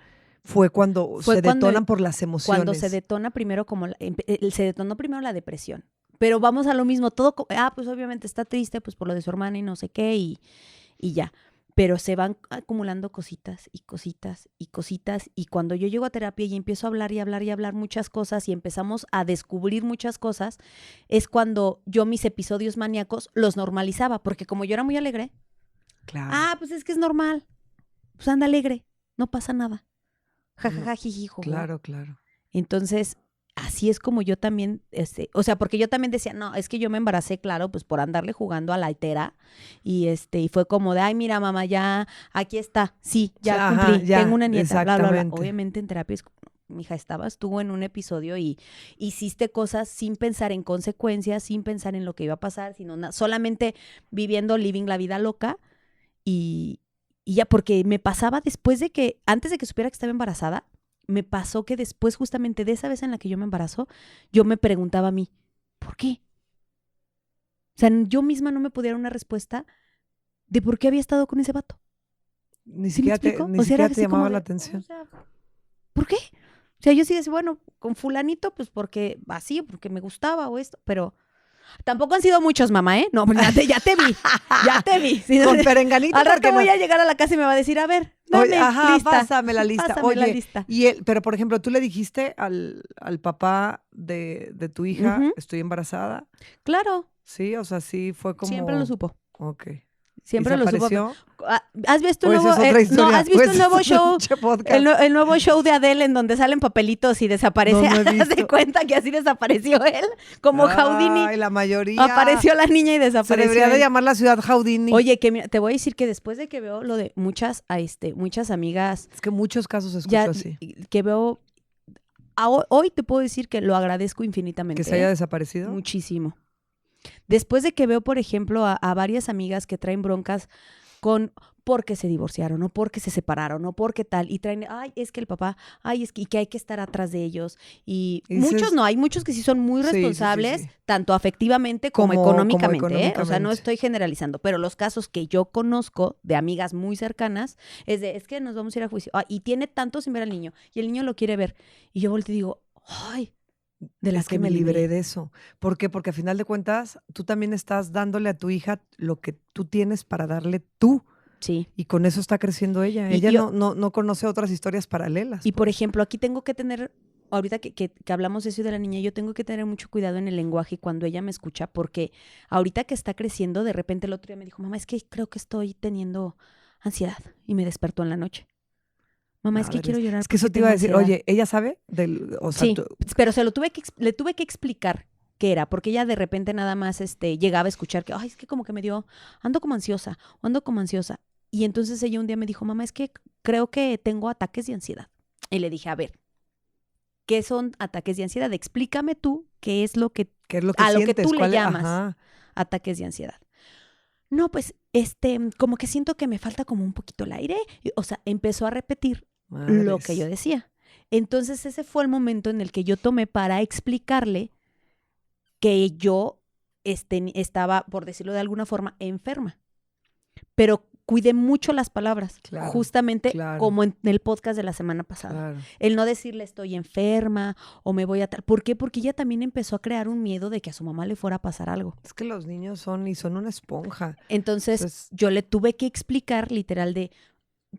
Fue cuando se detonan por las emociones. Cuando se detona primero se detonó primero la depresión. Pero vamos a lo mismo, todo, pues obviamente está triste pues por lo de su hermana y no sé qué y ya. Pero se van acumulando cositas y cuando yo llego a terapia y empiezo a hablar muchas cosas y empezamos a descubrir muchas cosas, es cuando yo mis episodios maníacos los normalizaba, porque como yo era muy alegre, claro. Pues es que es normal, pues anda alegre, no pasa nada. Jajaja, jijijo. Claro. Entonces, así es como yo también, o sea, porque yo también decía, no, es que yo me embaracé, claro, pues por andarle jugando a la etera y fue como de, ay, mira, mamá, ya, aquí está, sí, ya Ajá, cumplí, ya, tengo una nieta, bla, bla, bla. exactamente. Obviamente en terapia es, mija, estuvo en un episodio y hiciste cosas sin pensar en consecuencias, sin pensar en lo que iba a pasar, sino solamente viviendo, living la vida loca y ya, porque me pasaba después de que, antes de que supiera que estaba embarazada, me pasó que después justamente de esa vez en la que yo me embarazo, yo me preguntaba a mí, ¿por qué? O sea, yo misma no me podía dar una respuesta de por qué había estado con ese vato. Ni ¿Sí me siquiera te, explico? ni O sea, era siquiera te así como llamaba la de, atención. o sea, ¿por qué? O sea, yo sí decía, bueno, con fulanito, pues porque así, porque me gustaba o esto, pero tampoco han sido muchos, mamá, ¿eh? No, ya te vi, ya te vi. Sí, Con perenganito, al rato porque voy no. a llegar a la casa y me va a decir, a ver, Oye, dame ajá, lista. pásame la lista. Pásame la Oye, lista. pero por ejemplo, tú le dijiste al papá de tu hija, Ujú. estoy embarazada, Claro, ¿sí? O sea, sí fue siempre lo como, supo. ok. ¿Y se Siempre lo supo. apareció? ¿Has visto ¿O el esa nuevo? es otra No, historia? ¿has visto ¿O el ese nuevo es show? pinche podcast? El nuevo show de Adele en donde salen papelitos y desaparece. No, no he Haz de visto. cuenta que así desapareció él, como Houdini. Ay, la mayoría. Apareció la niña y Se desapareció debería de él. llamar la ciudad Houdini. Oye, que mira, te voy a decir que después de que veo lo de muchas amigas, Es que muchos casos escucho ya así. que veo, hoy te puedo decir que lo agradezco infinitamente. Que se haya desaparecido. Muchísimo. Después de que veo, por ejemplo, a varias amigas que traen broncas con porque se divorciaron o porque se separaron o porque tal y traen, ay, es que el papá, ay, es que, y que hay que estar atrás de ellos y Y dices, muchos no, hay muchos que sí son muy Sí, sí, sí, responsables, sí. tanto afectivamente como Como económicamente, ¿eh? O sea, no económicamente. estoy generalizando, pero los casos que yo conozco de amigas muy cercanas es que nos vamos a ir a juicio y tiene tanto sin ver al niño y el niño lo quiere ver y yo volteo y digo, ay, de la Es que me libré. libré de eso. ¿Por qué? Porque a final de cuentas, tú también estás dándole a tu hija lo que tú tienes para darle tú. Sí. Y con eso está creciendo ella. Y Ella yo- no conoce otras historias paralelas. Y por pues. ejemplo, aquí tengo que tener, ahorita que hablamos de eso de la niña, yo tengo que tener mucho cuidado en el lenguaje cuando ella me escucha, porque ahorita que está creciendo, de repente el otro día me dijo, mamá, es que creo que estoy teniendo ansiedad. Y me despertó en la noche. Mamá, es que Madres. quiero llorar Es que eso porque te iba a tengo decir, ansiedad. oye, ¿ella sabe? O sea, Sí, pero le tuve que explicar qué era, porque ella de repente nada más llegaba a escuchar que, ay, es que como que ando como ansiosa, o ando como ansiosa. Y entonces ella un día me dijo, mamá, es que creo que tengo ataques de ansiedad. Y le dije, a ver, ¿qué son ataques de ansiedad? Explícame tú qué es lo que, ¿qué es lo que a lo que sientes? tú le ¿Cuál es? llamas Ajá. ataques de ansiedad. No, pues, como que siento que me falta como un poquito el aire. O sea, empezó a repetir lo que yo Madres. decía. Entonces ese fue el momento en el que yo tomé para explicarle que yo estaba, por decirlo de alguna forma, enferma. Pero cuidé mucho las palabras, Claro, justamente claro. como en el podcast de la semana pasada. Claro. El no decirle estoy enferma o me voy a tal. ¿Por qué? Porque ella también empezó a crear un miedo de que a su mamá le fuera a pasar algo. Es que los niños son una esponja. Entonces Entonces, yo le tuve que explicar literal de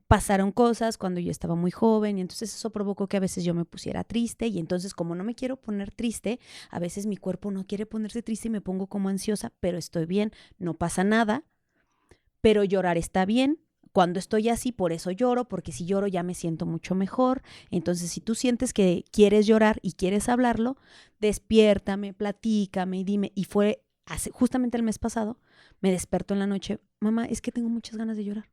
pasaron cosas cuando yo estaba muy joven y entonces eso provocó que a veces yo me pusiera triste y entonces como no me quiero poner triste, a veces mi cuerpo no quiere ponerse triste y me pongo como ansiosa, pero estoy bien, no pasa nada, pero llorar está bien. Cuando estoy así, por eso lloro, porque si lloro ya me siento mucho mejor. Entonces, si tú sientes que quieres llorar y quieres hablarlo, despiértame, platícame y dime. Y fue justamente el mes pasado, me despertó en la noche, mamá, es que tengo muchas ganas de llorar.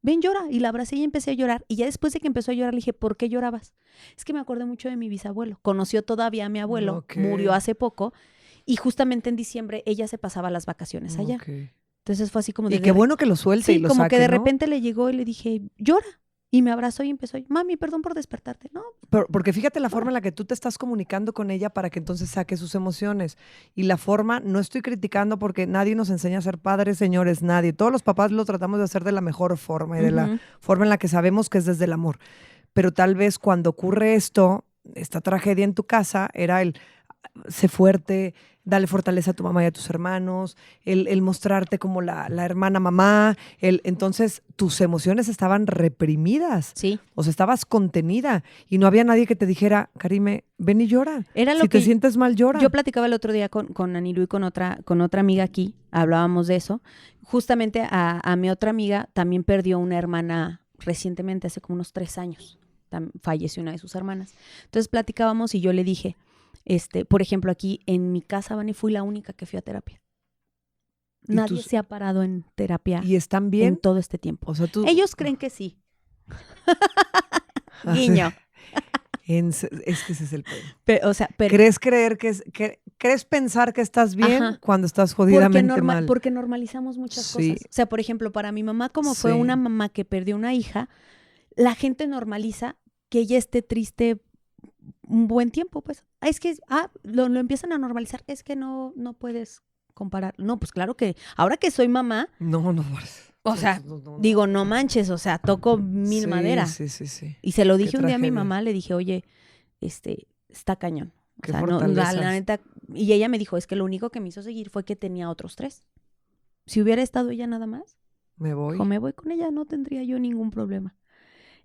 Ven, llora. Y la abracé y empecé a llorar. Y ya después de que empezó a llorar, le dije, ¿por qué llorabas? Es que me acordé mucho de mi bisabuelo. Conoció todavía a mi abuelo, Ok. murió hace poco. Y justamente en diciembre ella se pasaba las vacaciones allá. ok. Entonces fue así como Y qué bueno que lo suelte y sí, lo como saque, que de ¿no? repente le llegó y le dije, llora. Y me abrazó y empezó, mami, perdón por despertarte. No, Porque fíjate la forma en la que tú te estás comunicando con ella para que entonces saque sus emociones. Y la forma, no estoy criticando porque nadie nos enseña a ser padres, señores, nadie. Todos los papás lo tratamos de hacer de la mejor forma y de la Ujú. forma en la que sabemos que es desde el amor. Pero tal vez cuando ocurre esto, esta tragedia en tu casa, era sé fuerte, dale fortaleza a tu mamá y a tus hermanos, el mostrarte como la hermana mamá. Entonces, tus emociones estaban reprimidas. Sí. O sea, estabas contenida y no había nadie que te dijera, Karime, ven y llora. Era lo Si te que sientes mal, llora. yo platicaba el otro día con Anilu y con otra amiga aquí, hablábamos de eso. Justamente a mi otra amiga también perdió una hermana recientemente, hace como unos 3 años. Falleció una de sus hermanas. Entonces platicábamos y yo le dije, Por ejemplo, aquí en mi casa, Vani, fui la única que fui a terapia. Nadie se ha parado en terapia. ¿Y están bien? En todo este tiempo. O sea, ellos creen que sí. Guiño. Es que ese es el pedo. ¿Crees pensar que estás bien cuando estás jodidamente mal? Porque normalizamos muchas cosas. O sea, por ejemplo, para mi mamá, como fue una mamá que perdió una hija, la gente normaliza que ella esté triste un buen tiempo, pues. Es que lo empiezan a normalizar. Es que no puedes comparar. No, pues claro que ahora que soy mamá. No. O sea, digo, no manches, o sea, toco mil madera. Sí. Y se lo dije un día a mi mamá, le dije, oye, está cañón. Qué o sea, fortalezas. La neta, y ella me dijo, es que lo único que me hizo seguir fue que tenía otros 3. Si hubiera estado ella nada más, me voy con ella, no tendría yo ningún problema.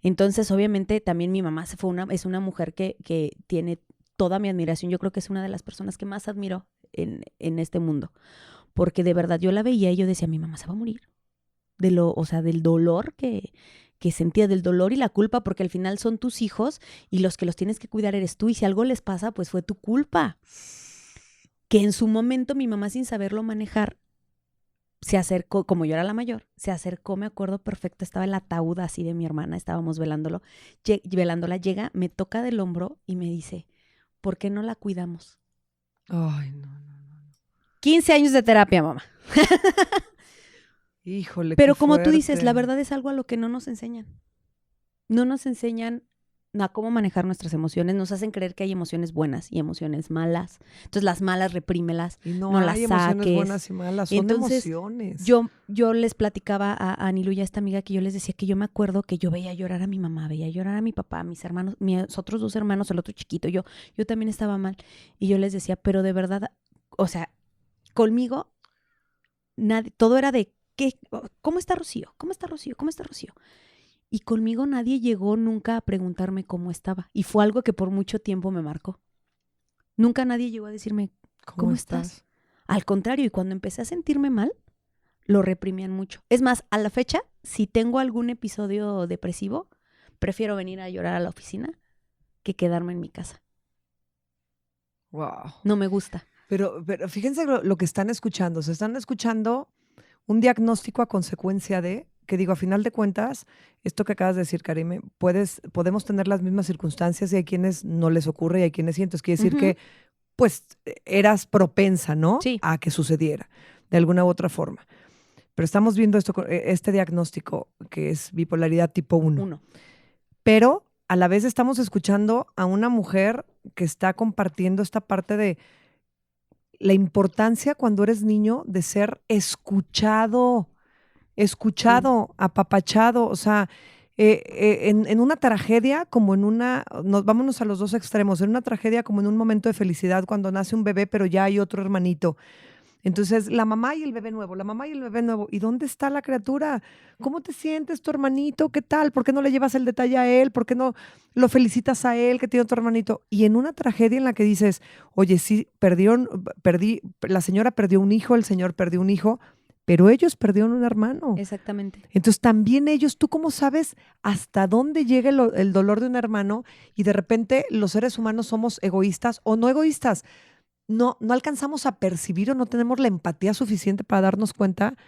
Entonces, obviamente, también mi mamá es una mujer que tiene toda mi admiración. Yo creo que es una de las personas que más admiro en este mundo. Porque de verdad yo la veía y yo decía, mi mamá se va a morir. Del dolor que sentía, del dolor y la culpa, porque al final son tus hijos y los que los tienes que cuidar eres tú. Y si algo les pasa, pues fue tu culpa. Que en su momento mi mamá, sin saberlo manejar, se acercó, como yo era la mayor, se acercó, me acuerdo perfecto, estaba el ataúd así de mi hermana, estábamos velándola, llega, me toca del hombro y me dice, ¿por qué no la cuidamos? Ay, no. 15 años de terapia, mamá. Híjole, pero qué como fuerte. tú dices, la verdad es algo a lo que no nos enseñan. No nos enseñan a cómo manejar nuestras emociones. Nos hacen creer que hay emociones buenas y emociones malas. Entonces las malas reprímelas, y no las hay saques. Emociones buenas y malas, son entonces, emociones. Yo les platicaba a Anilu y a esta amiga que yo les decía que yo me acuerdo que yo veía llorar a mi mamá, veía llorar a mi papá, a mis hermanos, mis otros 2 hermanos, el otro chiquito. Yo también estaba mal. Y yo les decía, pero de verdad, o sea, conmigo todo era de ¿cómo está Rocío? ¿Cómo está Rocío? ¿Cómo está Rocío? Y conmigo nadie llegó nunca a preguntarme cómo estaba. Y fue algo que por mucho tiempo me marcó. Nunca nadie llegó a decirme, ¿cómo estás? Al contrario, y cuando empecé a sentirme mal, lo reprimían mucho. Es más, a la fecha, si tengo algún episodio depresivo, prefiero venir a llorar a la oficina que quedarme en mi casa. Wow. No me gusta. Pero fíjense lo que están escuchando. Se están escuchando un diagnóstico a consecuencia de, que digo, a final de cuentas, esto que acabas de decir, Karime, podemos tener las mismas circunstancias y hay quienes no les ocurre y hay quienes sí. Entonces quiere decir que, pues, eras propensa, ¿no? Sí. A que sucediera, de alguna u otra forma. Pero estamos viendo este diagnóstico que es bipolaridad tipo 1. Pero a la vez estamos escuchando a una mujer que está compartiendo esta parte de la importancia cuando eres niño de ser escuchado, apapachado, o sea, en una tragedia como vámonos a los 2 extremos, en una tragedia como en un momento de felicidad cuando nace un bebé pero ya hay otro hermanito. Entonces, la mamá y el bebé nuevo, ¿y dónde está la criatura? ¿Cómo te sientes, tu hermanito? ¿Qué tal? ¿Por qué no le llevas el detalle a él? ¿Por qué no lo felicitas a él que tiene otro hermanito? Y en una tragedia en la que dices, oye, sí, la señora perdió un hijo, el señor perdió un hijo, pero ellos perdieron un hermano. Exactamente. Entonces, también ellos, ¿tú cómo sabes hasta dónde llega el dolor de un hermano? Y de repente los seres humanos somos egoístas o no egoístas. No alcanzamos a percibir o no tenemos la empatía suficiente para darnos cuenta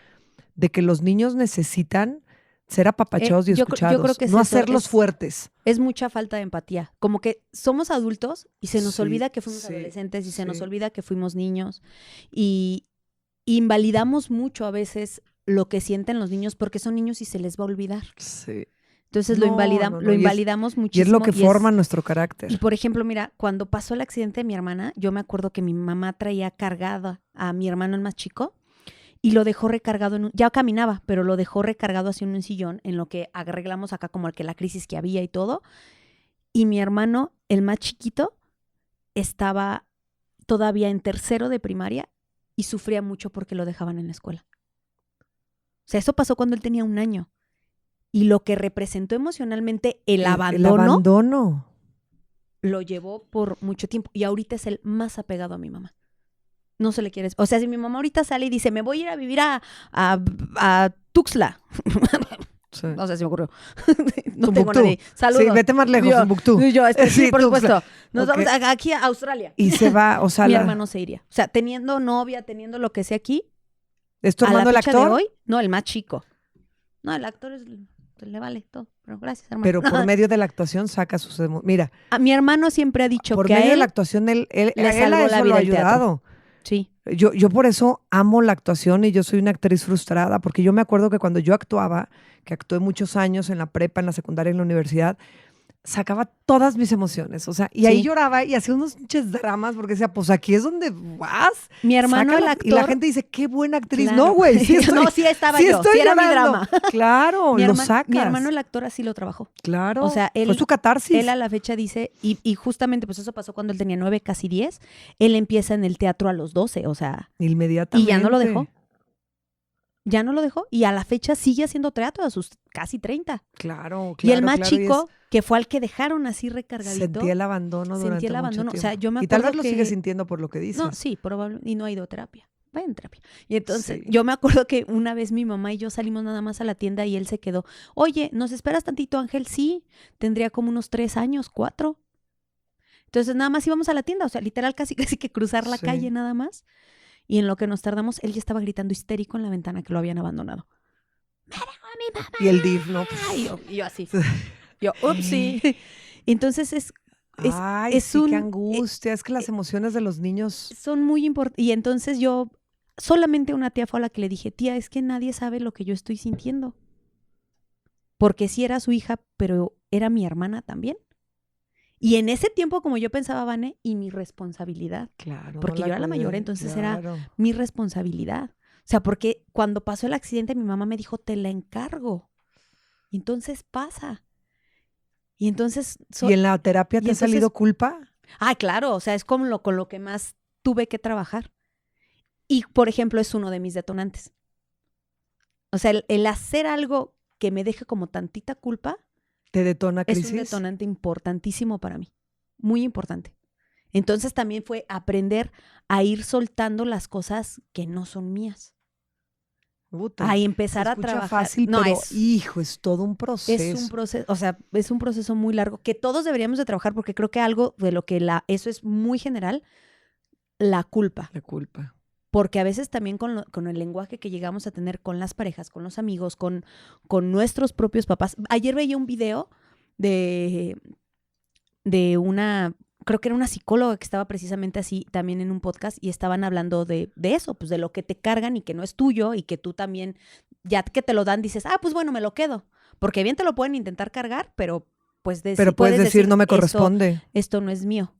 de que los niños necesitan ser apapachados y escuchados, yo creo que no hacerlos fuertes. Es mucha falta de empatía. Como que somos adultos y se nos olvida que fuimos adolescentes y se nos olvida que fuimos niños. Y invalidamos mucho a veces lo que sienten los niños porque son niños y se les va a olvidar. Sí. Entonces lo invalidamos muchísimo. Y es lo que forma nuestro carácter. Y por ejemplo, mira, cuando pasó el accidente de mi hermana, yo me acuerdo que mi mamá traía cargada a mi hermano el más chico y lo dejó recargado ya caminaba, pero lo dejó recargado así en un sillón, en lo que arreglamos acá como la crisis que había y todo. Y mi hermano, el más chiquito, estaba todavía en 3º de primaria y sufría mucho porque lo dejaban en la escuela. O sea, eso pasó cuando él tenía 1 año. Y lo que representó emocionalmente el abandono lo llevó por mucho tiempo. Y ahorita es el más apegado a mi mamá. No se le quiere. O sea, si mi mamá ahorita sale y dice, me voy a ir a vivir a Tuxtla. Sí. O sea, se me ocurrió. No tengo nadie. Saludos. Sí, vete más lejos, Timbuktu. Sí, sí, por supuesto. Nos Ok. vamos aquí a Australia. Y se va, o sea, Mi hermano se iría. O sea, teniendo novia, teniendo lo que sea aquí. ¿Es tu a la hermano el fecha actor? de hoy, no, el más chico. No, el actor le vale todo. Pero gracias, hermano. Pero por medio de la actuación saca sus Mira, A mi hermano siempre ha dicho por que a medio de él la actuación él le a salvó la eso lo vida ha el teatro. ayudado. Sí. Yo por eso amo la actuación y yo soy una actriz frustrada, porque yo me acuerdo que cuando yo actuaba, que actué muchos años en la prepa, en la secundaria, en la universidad, sacaba todas mis emociones, o sea, y ahí Sí. lloraba y hacía unos pinches dramas, porque decía, pues aquí es donde vas. Mi hermano, sácala. el actor. Y la gente dice, qué buena actriz. Claro. No, güey, sí No, sí estaba sí yo, estoy sí era mi llorando. drama. Claro, Mi, lo sacas. mi hermano, el actor, así lo trabajó. Claro, O sea, él, fue su catarsis. Él a la fecha dice, y justamente pues eso pasó cuando él tenía 9, casi 10, él empieza en el teatro a los 12, o sea, Inmediatamente. y ya no lo dejó. Ya no lo dejó y a la fecha sigue haciendo teatro a sus casi 30. Claro, claro. Y el más claro, chico, que fue al que dejaron así recargadito. Sentía el abandono durante Sentía el abandono. mucho O sea, tiempo. yo me Y tal vez acuerdo lo que- sigue sintiendo por lo que dices. No, sí, probablemente. Y no ha ido a terapia. Va en terapia. Y entonces, Sí. yo me acuerdo que una vez mi mamá y yo salimos nada más a la tienda y él se quedó. Oye, ¿nos esperas tantito, Ángel? Sí. Tendría como unos 3 años, 4. Entonces, nada más íbamos a la tienda. O sea, literal, casi que cruzar la Sí. calle nada más. Y en lo que nos tardamos, él ya estaba gritando histérico en la ventana que lo habían abandonado. ¡Me dejó mi mamá! Y el DIF, ¿no? Pues, Y yo así. Yo, upsí. Entonces, ay, es sí, un- qué angustia. Es que las emociones de los niños... son muy importantes. Y entonces yo, solamente una tía fue a la que le dije, tía, es que nadie sabe lo que yo estoy sintiendo. Porque sí era su hija, pero era mi hermana también. Y en ese tiempo, como yo pensaba, Vane, y mi responsabilidad, Claro. Porque yo era la mayor, entonces era- claro. mi responsabilidad. O sea, porque cuando pasó el accidente, mi mamá me dijo, te la encargo. Y entonces pasa. Y entonces... ¿Y en la terapia te ha entonces- salido culpa? Ah, claro, o sea, es como con lo que más tuve que trabajar. Y, por ejemplo, es uno de mis detonantes. O sea, el hacer algo que me deje como tantita culpa ¿Te detona es crisis? un detonante importantísimo para mí. Muy importante. Entonces también fue aprender a ir soltando las cosas que no son mías. Puta, A se empezar a escucha trabajar. fácil, No, pero es hijo, es todo un proceso. Es un proceso, o sea, es un proceso muy largo que todos deberíamos de trabajar porque creo que algo de lo que eso es muy general, la culpa. La culpa. Porque a veces también con el lenguaje que llegamos a tener con las parejas, con los amigos, con nuestros propios papás. Ayer veía un video de una, creo que era una psicóloga que estaba precisamente así también en un podcast y estaban hablando de eso, pues de lo que te cargan y que no es tuyo y que tú también, ya que te lo dan, dices, pues bueno, me lo quedo. Porque bien te lo pueden intentar cargar, pero pues Pero puedes decir, no me corresponde. Esto no es mío.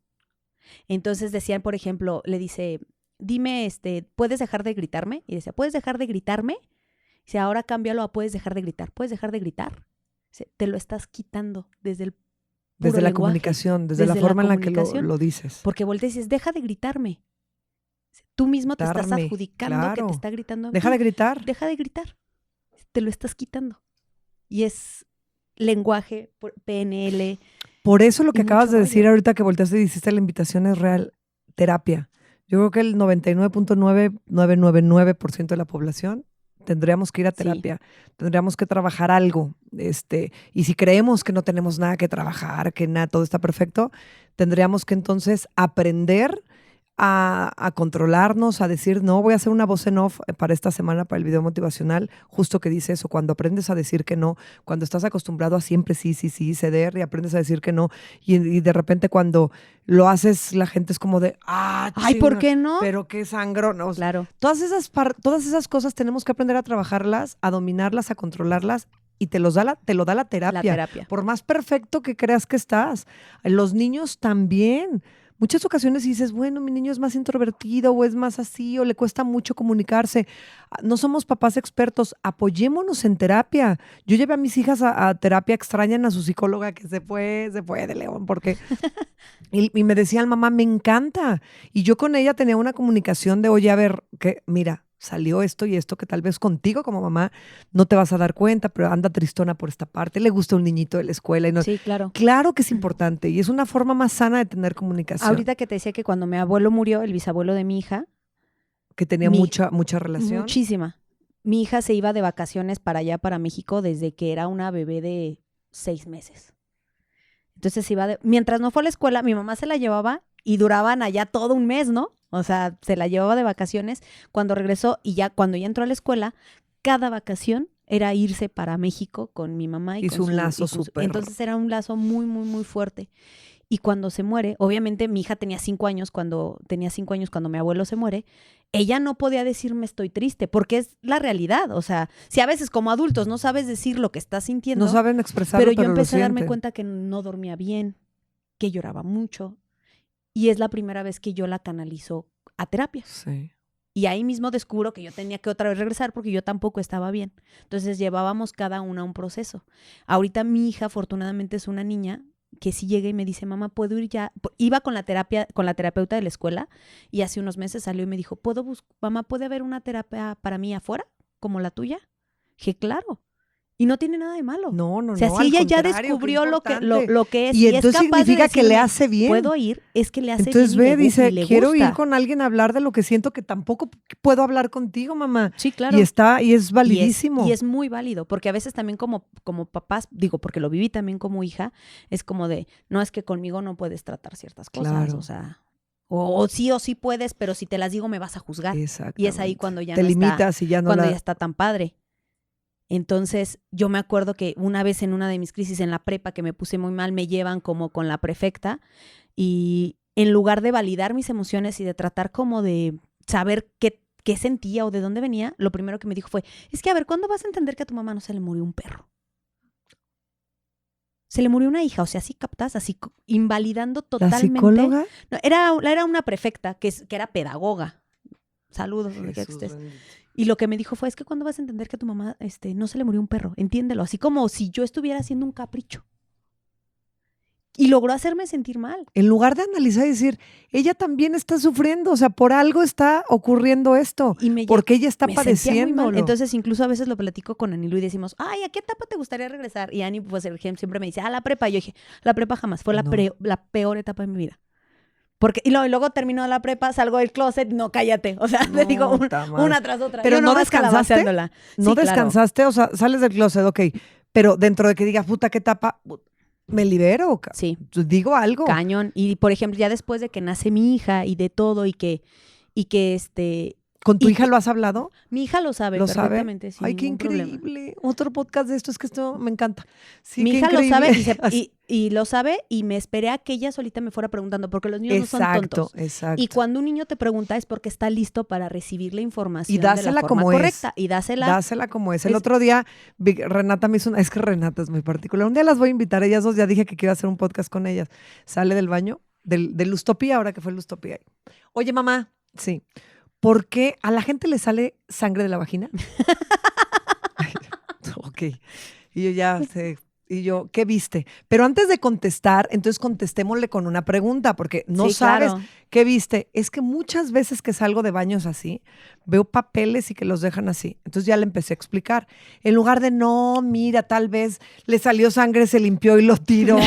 Entonces decían, por ejemplo, le dice, dime, ¿puedes dejar de gritarme? Y decía, ¿puedes dejar de gritarme? Dice, ahora cámbialo a ¿puedes dejar de gritar? ¿Puedes dejar de gritar? Dice, te lo estás quitando desde el Desde puro la lenguaje, comunicación, desde la desde la forma en la que comunicación. lo dices. Porque volteas y dices, deja de gritarme. Tú mismo te estás Gritarme, adjudicando que claro. te está gritando. Deja de gritar. Deja de gritar. Te lo estás quitando. Y es lenguaje, PNL. Por eso lo que y acabas mucho de decir rollo. ahorita que volteaste y hiciste la invitación es real. Terapia. Yo creo que el 99.9999% de la población tendríamos que ir a Sí. terapia. Tendríamos que trabajar algo. Y si creemos que no tenemos nada que trabajar, que nada, todo está perfecto, tendríamos que entonces aprender a controlarnos, a decir, no, voy a hacer una voz en off para esta semana, para el video motivacional, justo que dice eso, cuando aprendes a decir que no, cuando estás acostumbrado a siempre sí, ceder y aprendes a decir que no, y de repente cuando lo haces, la gente es como de, Ay, ¿por chinga, qué no? pero qué sangro, no. Claro. Todas esas cosas tenemos que aprender a trabajarlas, a dominarlas, a controlarlas, y te lo da la terapia. La terapia. Por más perfecto que creas que estás. Los niños también. Muchas ocasiones dices, bueno, mi niño es más introvertido o es más así o le cuesta mucho comunicarse. No somos papás expertos, apoyémonos en terapia. Yo llevé a mis hijas a terapia, extrañan a su psicóloga que se fue de León porque... y me decían, mamá, me encanta. Y yo con ella tenía una comunicación de, oye, a ver, que mira, salió esto y esto que tal vez contigo como mamá no te vas a dar cuenta, pero anda tristona por esta parte, le gusta un niñito de la escuela. Y no, Sí, claro. Claro que es importante y es una forma más sana de tener comunicación. Ahorita que te decía que cuando mi abuelo murió, el bisabuelo de mi hija, Que tenía mucha relación. muchísima. mi hija se iba de vacaciones para allá, para México, desde que era una bebé de 6 meses. Entonces mientras no fue a la escuela, mi mamá se la llevaba y duraban allá todo un mes, ¿no? O sea, se la llevaba de vacaciones. Cuando regresó y ya cuando ya entró a la escuela, cada vacación era irse para México con mi mamá. Hizo un lazo súper. Entonces era un lazo muy, muy, muy fuerte. Y cuando se muere, obviamente mi hija tenía 5 años cuando mi abuelo se muere, ella no podía decirme estoy triste, porque es la realidad. O sea, si a veces como adultos no sabes decir lo que estás sintiendo. No saben expresarlo, pero yo empecé a darme cuenta que no dormía bien, que lloraba mucho. Y es la primera vez que yo la canalizo a terapia. Sí. Y ahí mismo descubro que yo tenía que otra vez regresar porque yo tampoco estaba bien. Entonces llevábamos cada una un proceso. Ahorita mi hija, afortunadamente, es una niña que sí llega y me dice, mamá, ¿puedo ir ya? Iba con la terapeuta de la escuela y hace unos meses salió y me dijo, mamá, ¿puede haber una terapia para mí afuera, como la tuya? Dije, claro. Y no tiene nada de malo. No. O sea, si ella ya descubrió lo que es y es entonces capaz significa de decirme, que le hace bien. ¿puedo ir? Es que le hace entonces bien. Entonces ve, dice, quiero gusta. ir con alguien a hablar de lo que siento que tampoco puedo hablar contigo, mamá. Sí, claro. Y es validísimo. Y es muy válido, porque a veces también como papás, digo, porque lo viví también como hija, es como de, no, es que conmigo no puedes tratar ciertas cosas, claro. O sea, o sí puedes, pero si te las digo me vas a juzgar. Y es ahí cuando ya te no limitas está, y ya no cuando ya está tan padre. Entonces, yo me acuerdo que una vez en una de mis crisis en la prepa que me puse muy mal, me llevan como con la prefecta y en lugar de validar mis emociones y de tratar como de saber qué sentía o de dónde venía, lo primero que me dijo fue, es que a ver, ¿cuándo vas a entender que a tu mamá no se le murió un perro? Se le murió una hija, o sea, así captas, así invalidando totalmente. ¿La psicóloga? No, era una prefecta que era pedagoga. Saludos, donde quiera que estés. Y lo que me dijo fue, es que ¿cuándo vas a entender que a tu mamá no se le murió un perro? Entiéndelo, así como si yo estuviera haciendo un capricho. Y logró hacerme sentir mal. En lugar de analizar y decir, ella también está sufriendo, o sea, por algo está ocurriendo esto, porque ella está padeciendo. Entonces, incluso a veces lo platico con Anilu y decimos, ay, ¿a qué etapa te gustaría regresar? Y Ani, pues, siempre me dice, la prepa. Y yo dije, la prepa jamás, fue la peor etapa de mi vida. Y luego termino la prepa, salgo del closet, no, cállate. O sea, te digo una tras otra. Pero no descansaste. No descansaste, o sea, sales del closet, ok. Pero dentro de que digas, puta, ¿qué etapa? Me libero. Sí. Digo algo. Cañón. Y, por ejemplo, ya después de que nace mi hija y de todo y que ¿Con tu hija lo has hablado? Mi hija lo sabe perfectamente. Ay, qué increíble. Problema. Otro podcast de esto, es que esto me encanta. Sí, mi hija lo sabe y lo sabe y me esperé a que ella solita me fuera preguntando porque los niños no son tontos. Exacto. Y cuando un niño te pregunta es porque está listo para recibir la información y dásela de la forma como correcta. Es. Y dásela como es. El otro día Renata me hizo es que Renata es muy particular. Un día las voy a invitar, ellas dos, ya dije que quiero hacer un podcast con ellas. Sale del baño, de Lustopía, ahora que fue Lustopía. Oye, mamá, sí. ¿Por qué a la gente le sale sangre de la vagina? Ok. Y yo ya sé. Y yo, ¿qué viste? Pero antes de contestar, entonces contestémosle con una pregunta, porque no sabes qué viste. Es que muchas veces que salgo de baños así, veo papeles y que los dejan así. Entonces ya le empecé a explicar. En lugar de, no, mira, tal vez le salió sangre, se limpió y lo tiró.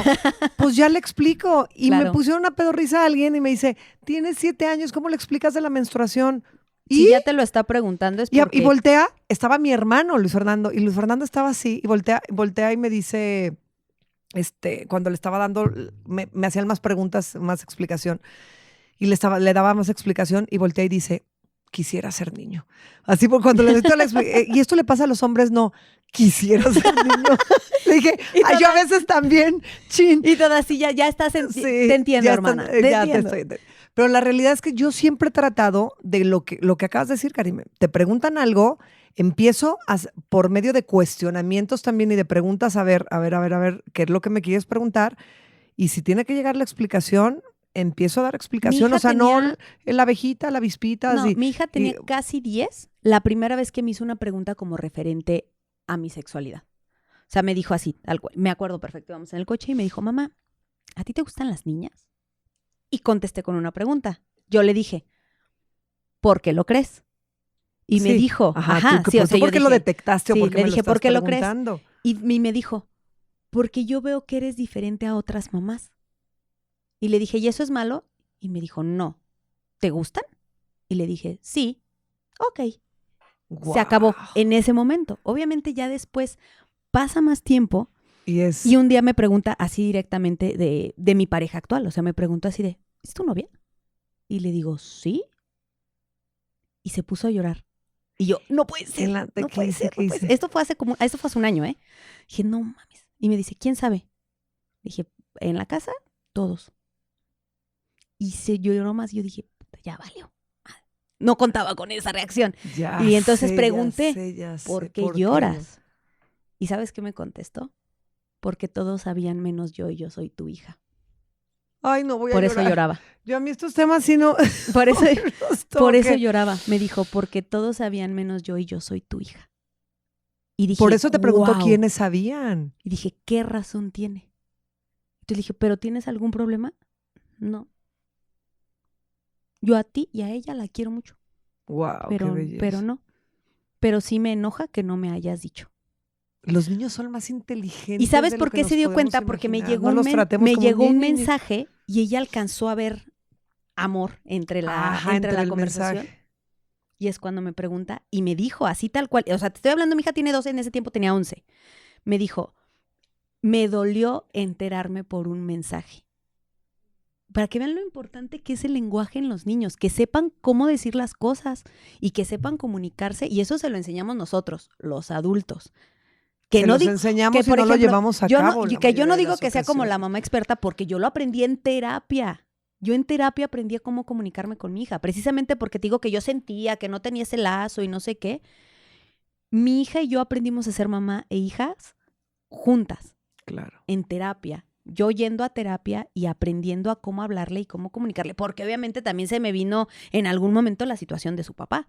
Pues ya le explico. Y me pusieron una pedorriza a alguien y me dice, tienes 7 años, ¿cómo le explicas de la menstruación? Si ya te lo está preguntando es porque... Y voltea, estaba mi hermano Luis Fernando, y Luis Fernando estaba así, y voltea y me dice, cuando le estaba dando, me hacían más preguntas, más explicación, y le daba más explicación, y voltea y dice, quisiera ser niño. Así por cuando le doy la explicación, y esto le pasa a los hombres, no, quisiera ser niño. Le dije, yo a veces también, chin. Y toda así, ya estás, te entiendo, hermana. Pero la realidad es que yo siempre he tratado de lo que acabas de decir, Karime. Te preguntan algo, empiezo por medio de cuestionamientos también y de preguntas a ver, qué es lo que me quieres preguntar. Y si tiene que llegar la explicación, empiezo a dar explicación. O sea, no la abejita, la avispita. No, mi hija tenía casi 10 la primera vez que me hizo una pregunta como referente a mi sexualidad. O sea, me dijo así, me acuerdo perfecto, íbamos en el coche y me dijo, mamá, ¿a ti te gustan las niñas? Y contesté con una pregunta. Yo le dije, ¿por qué lo crees? Y me dijo, ¿por qué lo detectaste o por qué me lo estás ¿por qué preguntando? Lo crees? Y me dijo, porque yo veo que eres diferente a otras mamás. Y le dije, ¿y eso es malo? Y me dijo, no. ¿Te gustan? Y le dije, sí. Ok. Se acabó en ese momento. Obviamente ya después pasa más tiempo y un día me pregunta así directamente de mi pareja actual. O sea, me preguntó así de, ¿es tu novia? Y le digo, ¿sí? Y se puso a llorar. Y yo, no puede ser, no puede ser. Esto fue hace un año, ¿eh? Dije, no mames. Y me dice, ¿quién sabe? Dije, en la casa, todos. Y se lloró más. Yo dije, puta, ya valió. No contaba con esa reacción. Y entonces pregunté, ya sé, ¿por qué lloras? ¿Y sabes qué me contestó? Porque todos sabían menos yo y yo soy tu hija. Ay, no voy a llorar. Por eso lloraba. Yo a mí estos temas sí no... Por eso lloraba. Me dijo, porque todos sabían menos yo y yo soy tu hija. Y dije, por eso te preguntó wow. quiénes sabían. Y dije, ¿qué razón tiene? Entonces dije, ¿pero tienes algún problema? No. Yo a ti y a ella la quiero mucho. Wow, qué belleza. Pero no. Pero sí me enoja que no me hayas dicho. Los niños son más inteligentes. ¿Y sabes por qué se dio cuenta? Porque me llegó un mensaje y ella alcanzó a ver amor entre la conversación. Mensaje. Y es cuando me pregunta y me dijo así tal cual. O sea, te estoy hablando, mi hija tiene 12, en ese tiempo tenía 11. Me dijo, me dolió enterarme por un mensaje. Para que vean lo importante que es el lenguaje en los niños, que sepan cómo decir las cosas y que sepan comunicarse. Y eso se lo enseñamos nosotros, los adultos. Que no enseñamos y no lo llevamos a cabo. Yo no digo que sea como la mamá experta, porque yo lo aprendí en terapia. Yo en terapia aprendí a cómo comunicarme con mi hija, precisamente porque te digo que yo sentía que no tenía ese lazo y no sé qué. Mi hija y yo aprendimos a ser mamá e hijas juntas. Claro. En terapia. Yo yendo a terapia y aprendiendo a cómo hablarle y cómo comunicarle, porque obviamente también se me vino en algún momento la situación de su papá.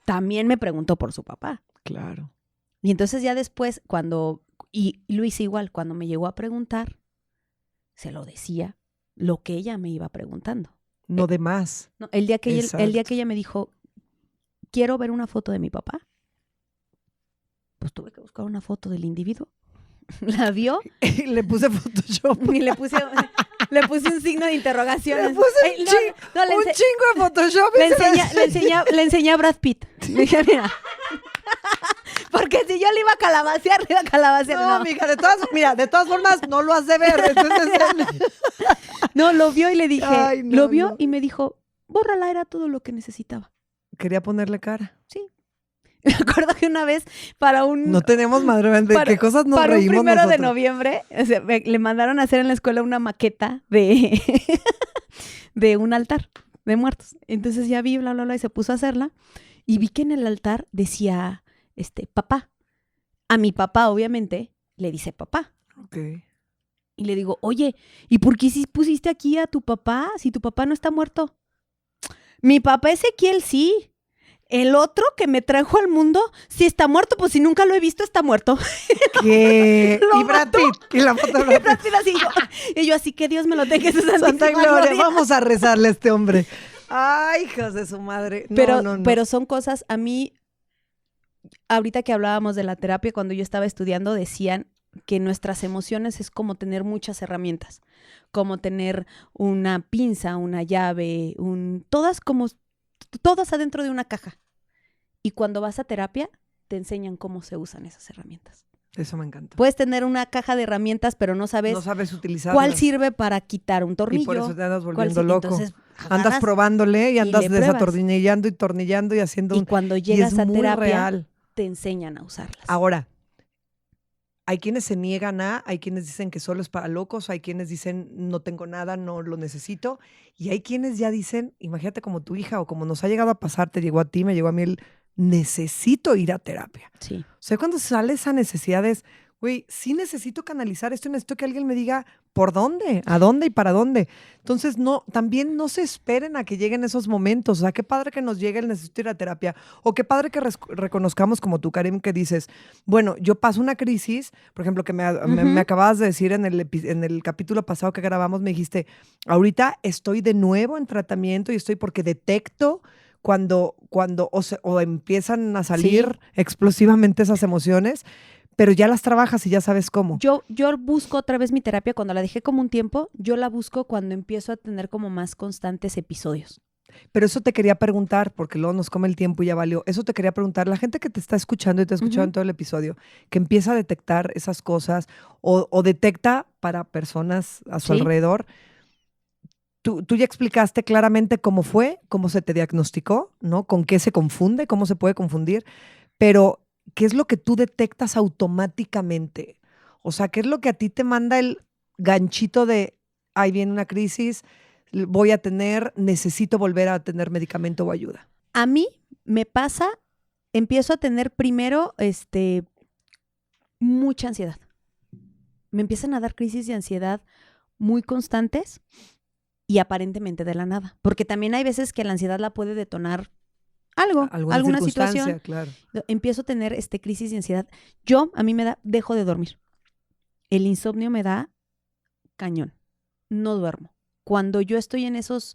También me preguntó por su papá. Claro. Y entonces ya después, y lo hice igual, cuando me llegó a preguntar, se lo decía lo que ella me iba preguntando. No de más. No, el día que ella me dijo, quiero ver una foto de mi papá, pues tuve que buscar una foto del individuo. La vio. Y le puse Photoshop. Y le puse un signo de interrogación. Le puse un chingo de Photoshop. Le enseñé a Brad Pitt. Le dije, mira. Porque si yo le iba a calabacear. No, mija, de todas formas, no lo has de ver. Entonces, no, lo vio y le dije, y me dijo, bórrala, era todo lo que necesitaba. Quería ponerle cara. Sí. Me acuerdo que una vez No tenemos madre, ¿de qué cosas nos reímos nosotros? Para un 1 de noviembre, o sea, le mandaron a hacer en la escuela una maqueta de un altar de muertos. Entonces ya vi, bla, bla, bla, y se puso a hacerla. Y vi que en el altar decía, papá. A mi papá, obviamente, le dice papá. Ok. Y le digo, oye, ¿y por qué si pusiste aquí a tu papá si tu papá no está muerto? Mi papá Ezequiel sí. El otro que me trajo al mundo, si está muerto, pues si nunca lo he visto, está muerto. ¿Qué? Y Brad Pitt. Y la foto de Brad Pitt. Así, y yo así, que Dios me lo deje. Santa Gloria, vamos a rezarle a este hombre. Ay, hijas de su madre. No. Pero son cosas, a mí, ahorita que hablábamos de la terapia, cuando yo estaba estudiando, decían que nuestras emociones es como tener muchas herramientas. Como tener una pinza, una llave, todas adentro de una caja. Y cuando vas a terapia, te enseñan cómo se usan esas herramientas. Eso me encanta. Puedes tener una caja de herramientas, pero no sabes utilizarlas. ¿Cuál sirve para quitar un tornillo? Y por eso te andas volviendo loco. Entonces, andas probándole y andas desatornillando y tornillando y haciendo Y cuando llegas a terapia, real. Te enseñan a usarlas. Ahora, hay quienes se niegan hay quienes dicen que solo es para locos, hay quienes dicen no tengo nada, no lo necesito, y hay quienes ya dicen, imagínate como tu hija o como nos ha llegado a pasar, te llegó a ti, me llegó a mí, necesito ir a terapia. Sí. O sea, cuando sale esa necesidad es, güey, sí necesito canalizar esto y necesito que alguien me diga por dónde, a dónde y para dónde. Entonces, también no se esperen a que lleguen esos momentos. O sea, qué padre que nos llegue el necesito ir a terapia. O qué padre que reconozcamos como tú, Karim, que dices, bueno, yo paso una crisis, por ejemplo, que me acababas de decir en el capítulo pasado que grabamos, me dijiste, ahorita estoy de nuevo en tratamiento y estoy porque detecto cuando empiezan a salir explosivamente esas emociones, pero ya las trabajas y ya sabes cómo. Yo busco otra vez mi terapia cuando la dejé como un tiempo, yo la busco cuando empiezo a tener como más constantes episodios. Pero eso te quería preguntar, porque luego nos come el tiempo y ya valió. Eso te quería preguntar, la gente que te está escuchando y te ha escuchado en todo el episodio, que empieza a detectar esas cosas o detecta para personas a su Sí. alrededor, tú ya explicaste claramente cómo fue, cómo se te diagnosticó, ¿no? Con qué se confunde, cómo se puede confundir, pero ¿qué es lo que tú detectas automáticamente? O sea, ¿qué es lo que a ti te manda el ganchito de, ahí viene una crisis, voy a tener, necesito volver a tener medicamento o ayuda? A mí me pasa, empiezo a tener primero mucha ansiedad. Me empiezan a dar crisis de ansiedad muy constantes y aparentemente de la nada. Porque también hay veces que la ansiedad la puede detonar algo, alguna circunstancia, situación. claro. Empiezo a tener crisis de ansiedad. A mí me da, dejo de dormir. El insomnio me da cañón. No duermo. Cuando yo estoy en ese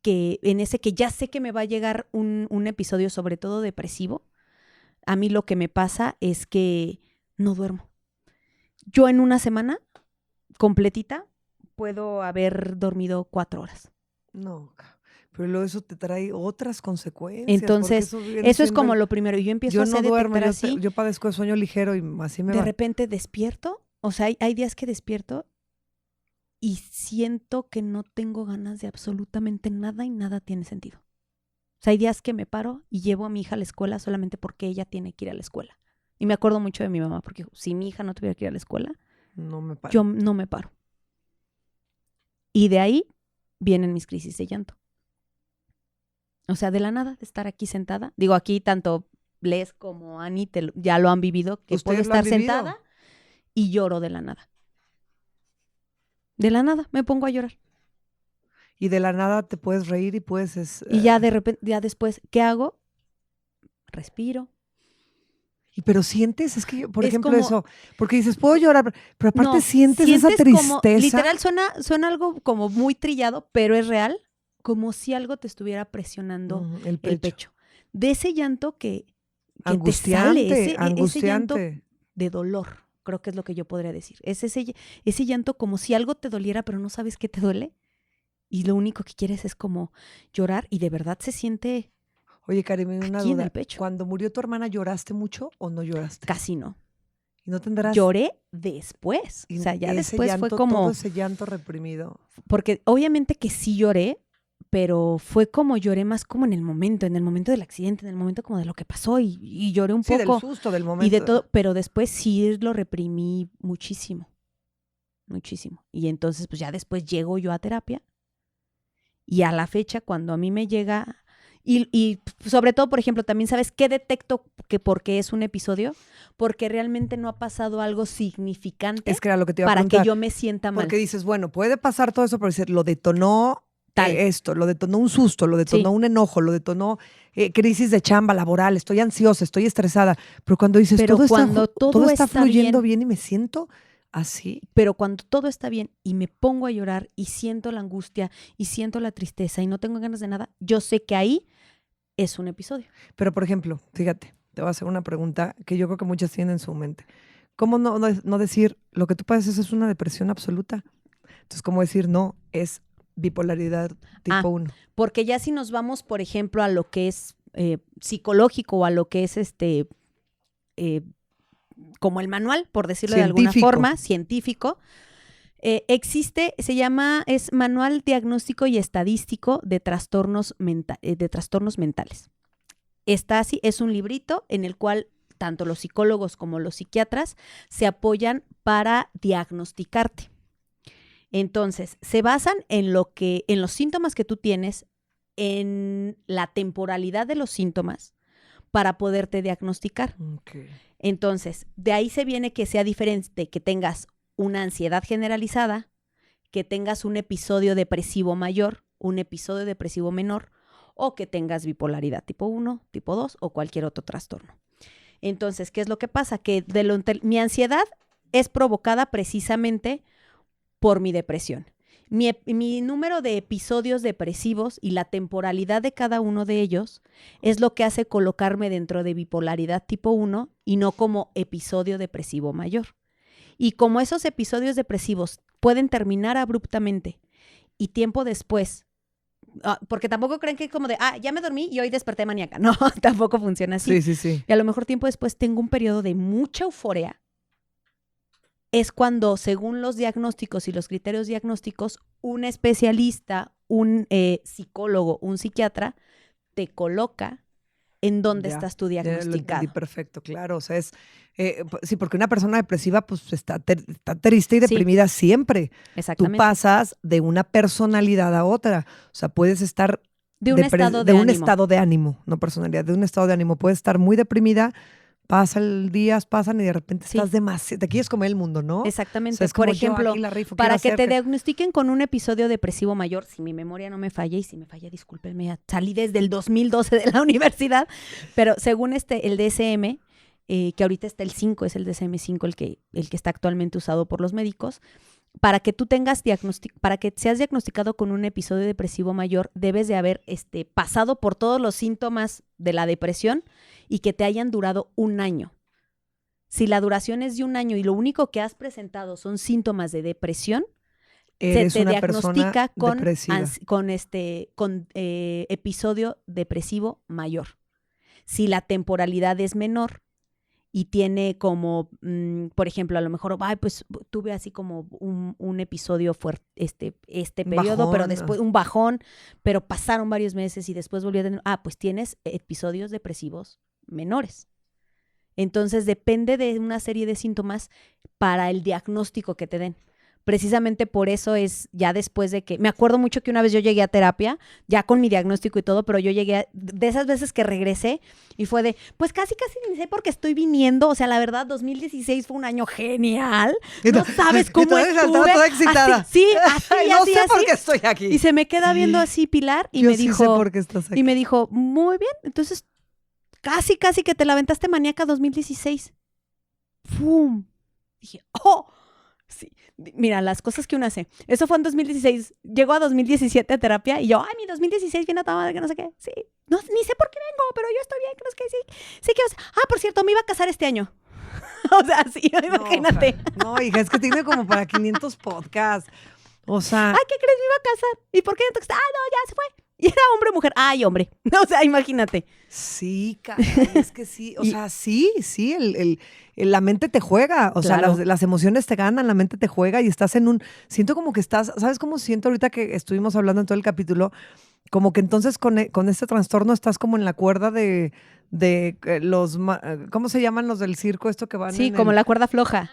que ya sé que me va a llegar un episodio, sobre todo depresivo, a mí lo que me pasa es que no duermo. Yo en una semana completita puedo haber dormido 4 horas. No, pero luego eso te trae otras consecuencias. Entonces, eso es como lo primero. Yo empiezo a no duermo, detectar así. yo padezco de sueño ligero y así me va. De repente despierto. O sea, hay días que despierto y siento que no tengo ganas de absolutamente nada y nada tiene sentido. O sea, hay días que me paro y llevo a mi hija a la escuela solamente porque ella tiene que ir a la escuela. Y me acuerdo mucho de mi mamá, porque si mi hija no tuviera que ir a la escuela, yo no me paro. Y de ahí vienen mis crisis de llanto. O sea, de la nada, de estar aquí sentada. Digo, aquí tanto Les como Ani ya lo han vivido, que puedo estar sentada y lloro de la nada. De la nada, me pongo a llorar. Y de la nada te puedes reír y puedes... Y ya de repente, ya después, ¿qué hago? Respiro. Y pero sientes, es que, por ejemplo, como, eso, porque dices, puedo llorar, pero aparte no, sientes esa tristeza. Como, literal, suena algo como muy trillado, pero es real, como si algo te estuviera presionando el pecho. De ese llanto que angustiante, te sale, angustiante. Ese llanto de dolor, creo que es lo que yo podría decir. Es ese llanto como si algo te doliera, pero no sabes qué te duele. Y lo único que quieres es como llorar y de verdad se siente. Oye, Karim, una aquí duda. En el pecho. ¿Cuando murió tu hermana lloraste mucho o no lloraste? Casi no. ¿Y no tendrás? Lloré después. O sea, ya después llanto, fue como. Todo ese llanto reprimido. Porque obviamente que sí lloré, pero fue como lloré más como en el momento del accidente, en el momento como de lo que pasó y lloré un poco. Sí, del susto del momento. Y de todo, pero después sí lo reprimí muchísimo. Muchísimo. Y entonces pues ya después llego yo a terapia y a la fecha cuando a mí me llega y sobre todo, por ejemplo, también sabes qué detecto que porque es un episodio, porque realmente no ha pasado algo significante es que era lo que te iba a para preguntar. que yo me sienta mal. Porque dices, bueno, puede pasar todo eso, pero decir, lo detonó esto, lo detonó un susto, lo detonó un enojo, lo detonó crisis de chamba laboral, estoy ansiosa, estoy estresada. Pero cuando dices, todo está fluyendo bien y me siento así. Pero cuando todo está bien y me pongo a llorar y siento la angustia y siento la tristeza y no tengo ganas de nada, yo sé que ahí es un episodio. Pero, por ejemplo, fíjate, te voy a hacer una pregunta que yo creo que muchas tienen en su mente. ¿Cómo no decir, lo que tú padeces es una depresión absoluta? Entonces, ¿cómo decir no? Es bipolaridad tipo 1. Porque ya si nos vamos, por ejemplo, a lo que es psicológico o a lo que es como el manual, por decirlo de alguna forma, científico, es Manual Diagnóstico y Estadístico de Trastornos Mentales. Está así, es un librito en el cual tanto los psicólogos como los psiquiatras se apoyan para diagnosticarte. Entonces, se basan en los síntomas que tú tienes, en la temporalidad de los síntomas para poderte diagnosticar. Okay. Entonces, de ahí se viene que sea diferente que tengas una ansiedad generalizada, que tengas un episodio depresivo mayor, un episodio depresivo menor, o que tengas bipolaridad tipo 1, tipo 2 o cualquier otro trastorno. Entonces, ¿qué es lo que pasa? Que mi ansiedad es provocada precisamente por mi depresión. Mi número de episodios depresivos y la temporalidad de cada uno de ellos es lo que hace colocarme dentro de bipolaridad tipo 1 y no como episodio depresivo mayor. Y como esos episodios depresivos pueden terminar abruptamente y tiempo después porque tampoco creen que es como de, ya me dormí y hoy desperté maníaca. No, tampoco funciona así. Sí, sí, sí. Y a lo mejor tiempo después tengo un periodo de mucha euforia. Es cuando, según los diagnósticos y los criterios diagnósticos, un especialista, un psicólogo, un psiquiatra, te coloca en dónde estás tú diagnosticado. Ya lo entendí perfecto, claro. O sea, sí, porque una persona depresiva pues está triste y deprimida siempre. Exactamente. Tú pasas de una personalidad a otra. O sea, puedes estar de un estado de un ánimo. estado de ánimo, no personalidad, de un estado de ánimo. Puedes estar muy deprimida, días pasan y de repente estás demasiado, te quieres comer el mundo, ¿no? Exactamente. O sea, es por como, ejemplo, la rifo, para que te diagnostiquen con un episodio depresivo mayor, si mi memoria no me falla, y si me falla, discúlpenme, ya salí desde el 2012 de la universidad, pero según el DSM, que ahorita está el 5, es el DSM-5 el que está actualmente usado por los médicos, para que tú para que seas diagnosticado con un episodio depresivo mayor, debes de haber pasado por todos los síntomas de la depresión y que te hayan durado un año. Si la duración es de un año y lo único que has presentado son síntomas de depresión, se te diagnostica con episodio depresivo mayor. Si la temporalidad es menor y tiene como, por ejemplo, a lo mejor, pues tuve así como un episodio fuerte este periodo, bajón, pero después un bajón, pero pasaron varios meses y después volví a tener, pues tienes episodios depresivos menores. Entonces depende de una serie de síntomas para el diagnóstico que te den. Precisamente por eso es ya después de que, me acuerdo mucho que una vez yo llegué a terapia, ya con mi diagnóstico y todo, pero yo llegué de esas veces que regresé y fue de, pues casi ni sé por qué estoy viniendo, o sea, la verdad, 2016 fue un año genial, no sabes cómo estuve. Toda excitada. Así, no sé por qué estoy aquí. Y se me queda viendo así Pilar y yo me dijo, sí sé por qué estás aquí. Y me dijo, muy bien, entonces casi que te la aventaste maníaca 2016. ¡Fum! Dije, sí. Mira, las cosas que uno hace. Eso fue en 2016. Llegó a 2017 a terapia y yo, mi 2016 viene a tomar que no sé qué. Sí. No, ni sé por qué vengo, pero yo estoy bien, que no sé qué. Sí que por cierto, me iba a casar este año. O sea, sí, imagínate. No, hija, es que tiene como para 500 podcasts. O sea. ¿Qué crees? Me iba a casar. ¿Y por qué no te no, ya se fue. Y era hombre o mujer. Hombre. O sea, imagínate. Sí, caray, es que sí. O sea, sí, la mente te juega. O claro. sea, las emociones te ganan, la mente te juega y estás siento como que estás, ¿sabes cómo siento ahorita que estuvimos hablando en todo el capítulo? Como que entonces con este trastorno estás como en la cuerda de los, ¿cómo se llaman los del circo? Esto que van como la cuerda floja.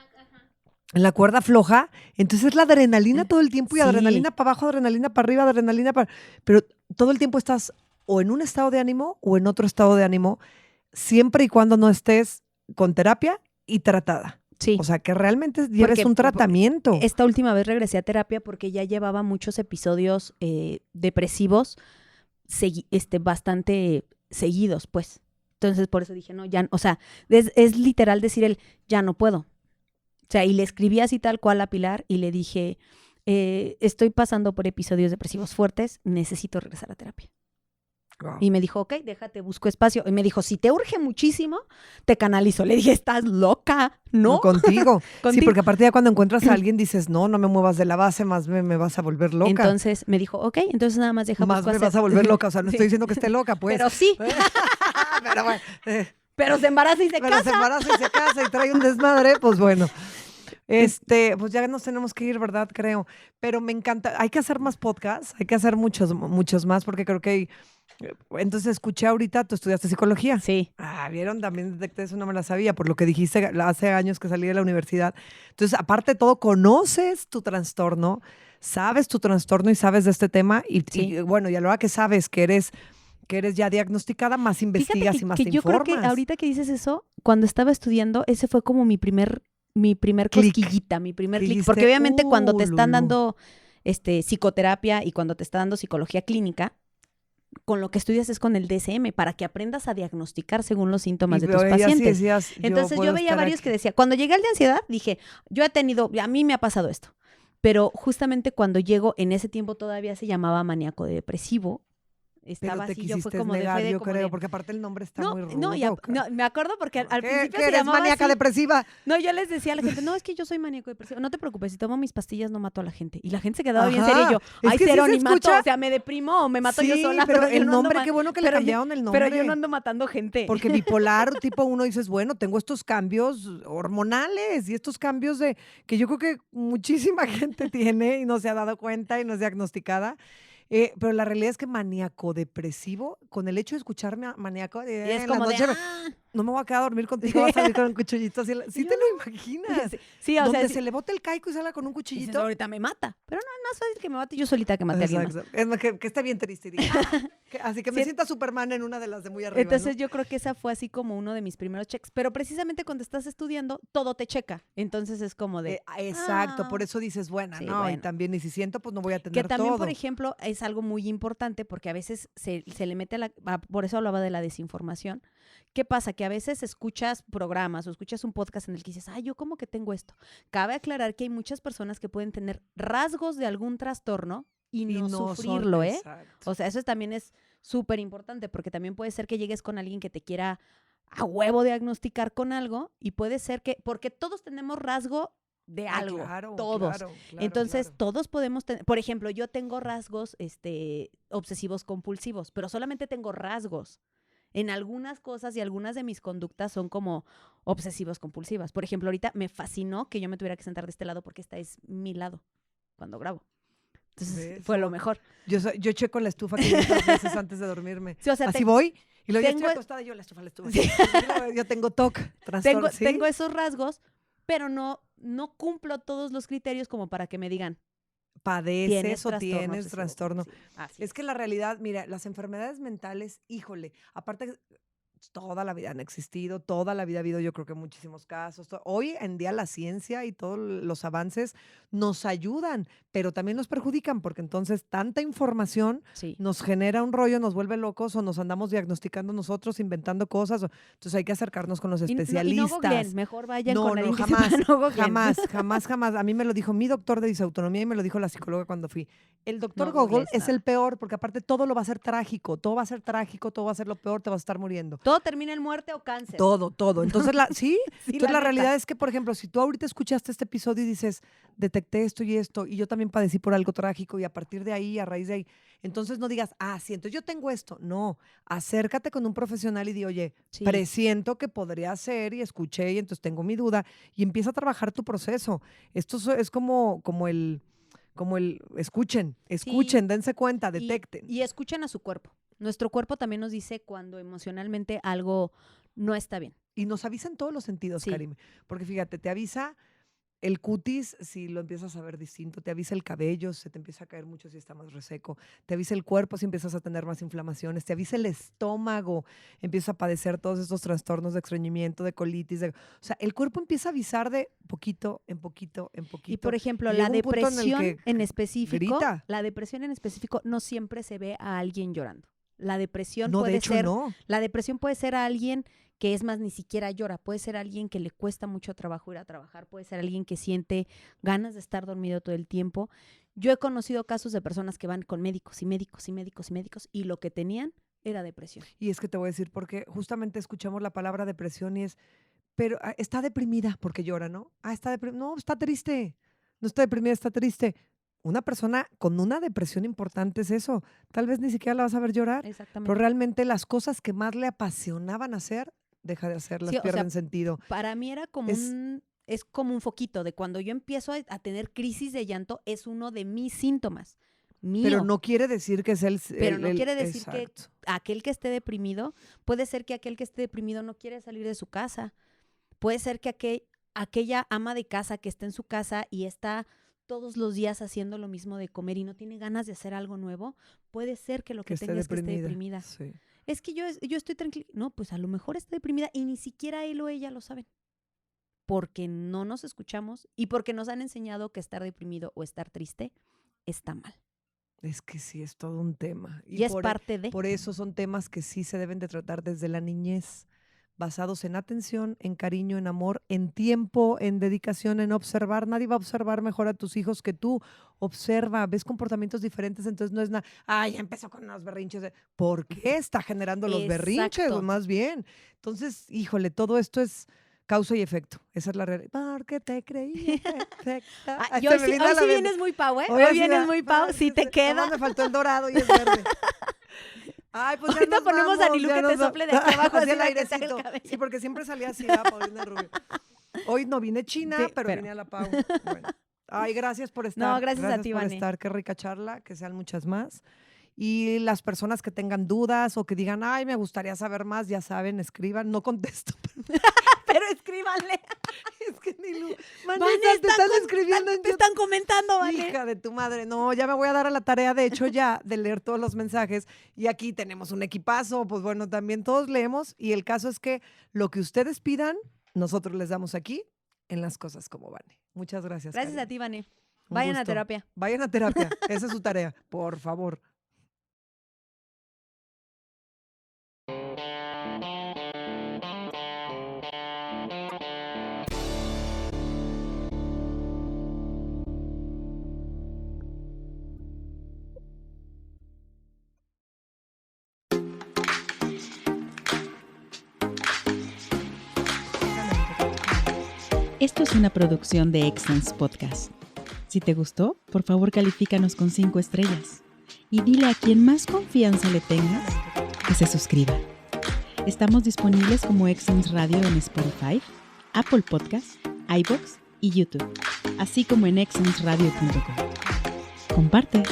En la cuerda floja, entonces es la adrenalina todo el tiempo y adrenalina para abajo, adrenalina para arriba, adrenalina para... Pero todo el tiempo estás o en un estado de ánimo o en otro estado de ánimo, siempre y cuando no estés con terapia y tratada. Sí. O sea, que realmente lleves un tratamiento. Esta última vez regresé a terapia porque ya llevaba muchos episodios depresivos bastante seguidos, pues. Entonces, por eso dije, no, ya, o sea, es literal decir ya no puedo. O sea, y le escribí así tal cual a Pilar y le dije, estoy pasando por episodios depresivos fuertes, necesito regresar a terapia. Wow. Y me dijo, ok, déjate, busco espacio. Y me dijo, si te urge muchísimo, te canalizo. Le dije, ¿estás loca? ¿No? Contigo. Sí, porque a partir de cuando encuentras a alguien dices, no me muevas de la base, más me vas a volver loca. Entonces me dijo, ok, entonces nada más deja más me vas a volver loca. O sea, no estoy diciendo que esté loca, pues. Pero sí. Pero bueno. Pero se embaraza y se casa. Pero se embaraza y se casa y trae un desmadre, pues bueno. Pues ya nos tenemos que ir, ¿verdad? Creo. Pero me encanta. Hay que hacer más podcasts, hay que hacer muchos más, porque creo que hay... Entonces escuché ahorita, tú estudiaste psicología. Sí. ¿Vieron? También detecté eso, no me la sabía, por lo que dijiste hace años que salí de la universidad. Entonces, aparte de todo, conoces tu trastorno, sabes tu trastorno y sabes de este tema. Y bueno, y a la hora que sabes que eres ya diagnosticada, más investigas y más te informas. Yo creo que ahorita que dices eso, cuando estaba estudiando, ese fue como mi primer cosquillita, mi primer clic. Porque obviamente cuando te están dando psicoterapia y cuando te está dando psicología clínica, con lo que estudias es con el DSM, para que aprendas a diagnosticar según los síntomas de tus pacientes. Entonces yo veía varios que decía, cuando llegué al de ansiedad, dije, a mí me ha pasado esto. Pero justamente cuando llego, en ese tiempo todavía se llamaba maníaco depresivo, estaba te así, yo fue quisiste como de negar, fe de yo como creo, de, porque aparte el nombre está no, muy rudo. no, no, me acuerdo porque al principio ¿Qué se eres, llamaba maníaca así. depresiva? No, yo les decía a la gente, no, es que yo soy maníaco depresivo. No te preocupes, si tomo mis pastillas no mato a la gente. Y la gente se quedaba bien seria y yo, Es ay, que sí cero, se ni mato. escucha. O sea, me deprimo o me mato yo Sí, sola. pero yo el no ando nombre, qué bueno que le pero cambiaron el Pero yo nombre. no ando matando gente. Porque bipolar, tipo uno dices, bueno, tengo estos cambios hormonales y estos cambios de que yo creo que muchísima gente tiene y no se ha dado cuenta y no es diagnosticada. Pero la realidad es que maníaco depresivo, con el hecho de escucharme maníaco, Y es en la como de, noche no me voy a quedar a dormir contigo, vas a salir con un cuchillito así. Y ¿Sí yo te lo imaginas? sí, o sea, Donde sí. se le bote el caico y salga con un Dices, cuchillito. ahorita me mata. Pero no, es más fácil que me mate yo solita que mate a alguien más. Exacto. Es más, que esté bien triste y diga, así que me Sí. sienta Superman en una de las de muy arriba. Entonces ¿no? yo creo que esa fue así como uno de mis primeros checks. Pero precisamente cuando estás estudiando, todo te checa. Entonces es como de... Exacto, por eso dices, bueno, sí, no, y bueno. también, y si siento, pues no voy a tener Que también, todo. por ejemplo, es algo muy importante porque a veces se le mete por eso hablaba de la desinformación. ¿Qué pasa? Que a veces escuchas programas o escuchas un podcast en el que dices, yo como que tengo esto. Cabe aclarar que hay muchas personas que pueden tener rasgos de algún trastorno y no sufrirlo, ¿eh? Exacto. O sea, eso también es súper importante porque también puede ser que llegues con alguien que te quiera a huevo diagnosticar con algo y puede ser que, porque todos tenemos rasgo de algo, Claro, todos. claro, Entonces, claro. todos podemos tener, por ejemplo, yo tengo rasgos obsesivos compulsivos, pero solamente tengo rasgos. En algunas cosas y algunas de mis conductas son como obsesivos compulsivas. Por ejemplo, ahorita me fascinó que yo me tuviera que sentar de este lado porque este es mi lado cuando grabo. Entonces, ¿Ves? fue lo mejor. Yo checo la estufa 500 veces antes de dormirme. Sí, o sea, Así voy, y luego ya tengo- estoy acostada, yo la estufa. Sí. Yo tengo TOC, trastorno, ¿sí? Tengo esos rasgos, pero no cumplo todos los criterios como para que me digan, Padeces o trastorno tienes obsesivo trastorno. compulsivo. Así Es que la realidad, mira, las enfermedades mentales, híjole, aparte toda la vida han existido, toda la vida ha habido yo creo que muchísimos casos. Hoy en día la ciencia y todos los avances nos ayudan, pero también nos perjudican porque entonces tanta información Sí. nos genera un rollo, nos vuelve locos o nos andamos diagnosticando nosotros, inventando cosas. Entonces hay que acercarnos con los Y no especialistas. googleen, mejor vayan No, con no, alguien que jamás, sepa, no googleen. jamás. A mí me lo dijo mi doctor de disautonomía y me lo dijo la psicóloga cuando fui. El doctor No Google googlees es nada. el peor porque aparte todo lo va a ser trágico, todo va a ser trágico, todo va a ser lo peor, te vas a estar muriendo. Todo termina en muerte o cáncer. Todo. Entonces, sí, Sí, entonces la neta. realidad es que, por ejemplo, si tú ahorita escuchaste este episodio y dices, detecté esto y yo también padecí por algo trágico y a partir de ahí, a raíz de ahí, entonces no digas, sí, entonces yo tengo esto. No, acércate con un profesional y di, oye, Sí. presiento que podría ser y escuché y entonces tengo mi duda y empieza a trabajar tu proceso. Esto es como el escuchen, dense cuenta, detecten. Y escuchen a su cuerpo. Nuestro cuerpo también nos dice cuando emocionalmente algo no está bien. Y nos avisa en todos los sentidos, Sí. Karim. Porque fíjate, te avisa el cutis si lo empiezas a ver distinto, te avisa el cabello, se te empieza a caer mucho si está más reseco, te avisa el cuerpo si empiezas a tener más inflamaciones, te avisa el estómago, empieza a padecer todos estos trastornos de estreñimiento, de colitis. O sea, el cuerpo empieza a avisar de poquito en poquito en poquito. Y por ejemplo, Y la llega un punto en el depresión que en específico, grita. la depresión en específico no siempre se ve a alguien llorando. La depresión No, de puede hecho, ser, no. la depresión puede ser a alguien que es más ni siquiera llora, puede ser alguien que le cuesta mucho trabajo ir a trabajar, puede ser alguien que siente ganas de estar dormido todo el tiempo. Yo he conocido casos de personas que van con médicos y lo que tenían era depresión. Y es que te voy a decir, porque justamente escuchamos la palabra depresión y pero está deprimida porque llora, ¿no? Está deprimida. No, está triste. No está deprimida, está triste. Una persona con una depresión importante es eso. Tal vez ni siquiera la vas a ver llorar, Exactamente. pero realmente las cosas que más le apasionaban hacer, deja de hacerlas, Sí, o sea, pierden sentido. Para mí era como es como un foquito de cuando yo empiezo a tener crisis de llanto, es uno de mis síntomas. Mío. Pero no quiere decir que es Pero no quiere decir exacto. que aquel que esté deprimido, puede ser que aquel que esté deprimido no quiere salir de su casa. Puede ser que aquella ama de casa que está en su casa y está todos los días haciendo lo mismo de comer y no tiene ganas de hacer algo nuevo, puede ser que lo que tenga es que esté deprimida. Sí. Es que yo estoy tranquila. No, pues a lo mejor está deprimida y ni siquiera él o ella lo saben. Porque no nos escuchamos y porque nos han enseñado que estar deprimido o estar triste está mal. Es que sí, es todo un tema. Y es parte de. Por eso son temas que sí se deben de tratar desde la niñez. basados en atención, en cariño, en amor, en tiempo, en dedicación, en observar. Nadie va a observar mejor a tus hijos que tú. Observa, ves comportamientos diferentes, entonces no es nada, ya empezó con unos berrinches. ¿Por qué está generando los berrinches? Exacto. Más bien. Entonces, híjole, todo esto es causa y efecto. Esa es la realidad. Porque te creí perfecta. Y hoy sí vienes muy pau, ¿eh? Hoy vienes muy pau, si te queda. Nomás me faltó el dorado y es verde. Ay, pues ahorita ya nos ponemos vamos, a Nilú ya que nos te sople de aquí abajo así así el para que te haga airecito. el cabello. Sí, porque siempre salía así, Paulina Rubio. Hoy no vine china, pero vine a la Pau. Bueno. Ay, gracias por estar. No, gracias a ti, por Vane. estar. Qué rica charla, que sean muchas más. Y las personas que tengan dudas o que digan, ay, me gustaría saber más, ya saben, escriban. No contesto. Pero escríbanle. Es que Nilú, Vane, te están escribiendo en te están comentando, Vane. Hija de tu madre. No, ya me voy a dar a la tarea, de hecho, ya, de leer todos los mensajes. Y aquí tenemos un equipazo, pues bueno, también todos leemos. Y el caso es que lo que ustedes pidan, nosotros les damos aquí en Las Cosas Como Vane. Muchas gracias. Gracias Karen. a ti, Vane. Un Vayan a gusto. terapia. Vayan a terapia. Esa es su tarea, por favor. Esto es una producción de Excellence Podcast. Si te gustó, por favor califícanos con 5 estrellas y dile a quien más confianza le tengas que se suscriba. Estamos disponibles como Excellence Radio en Spotify, Apple Podcasts, iVoox y YouTube, así como en excellenceradio.com. Comparte.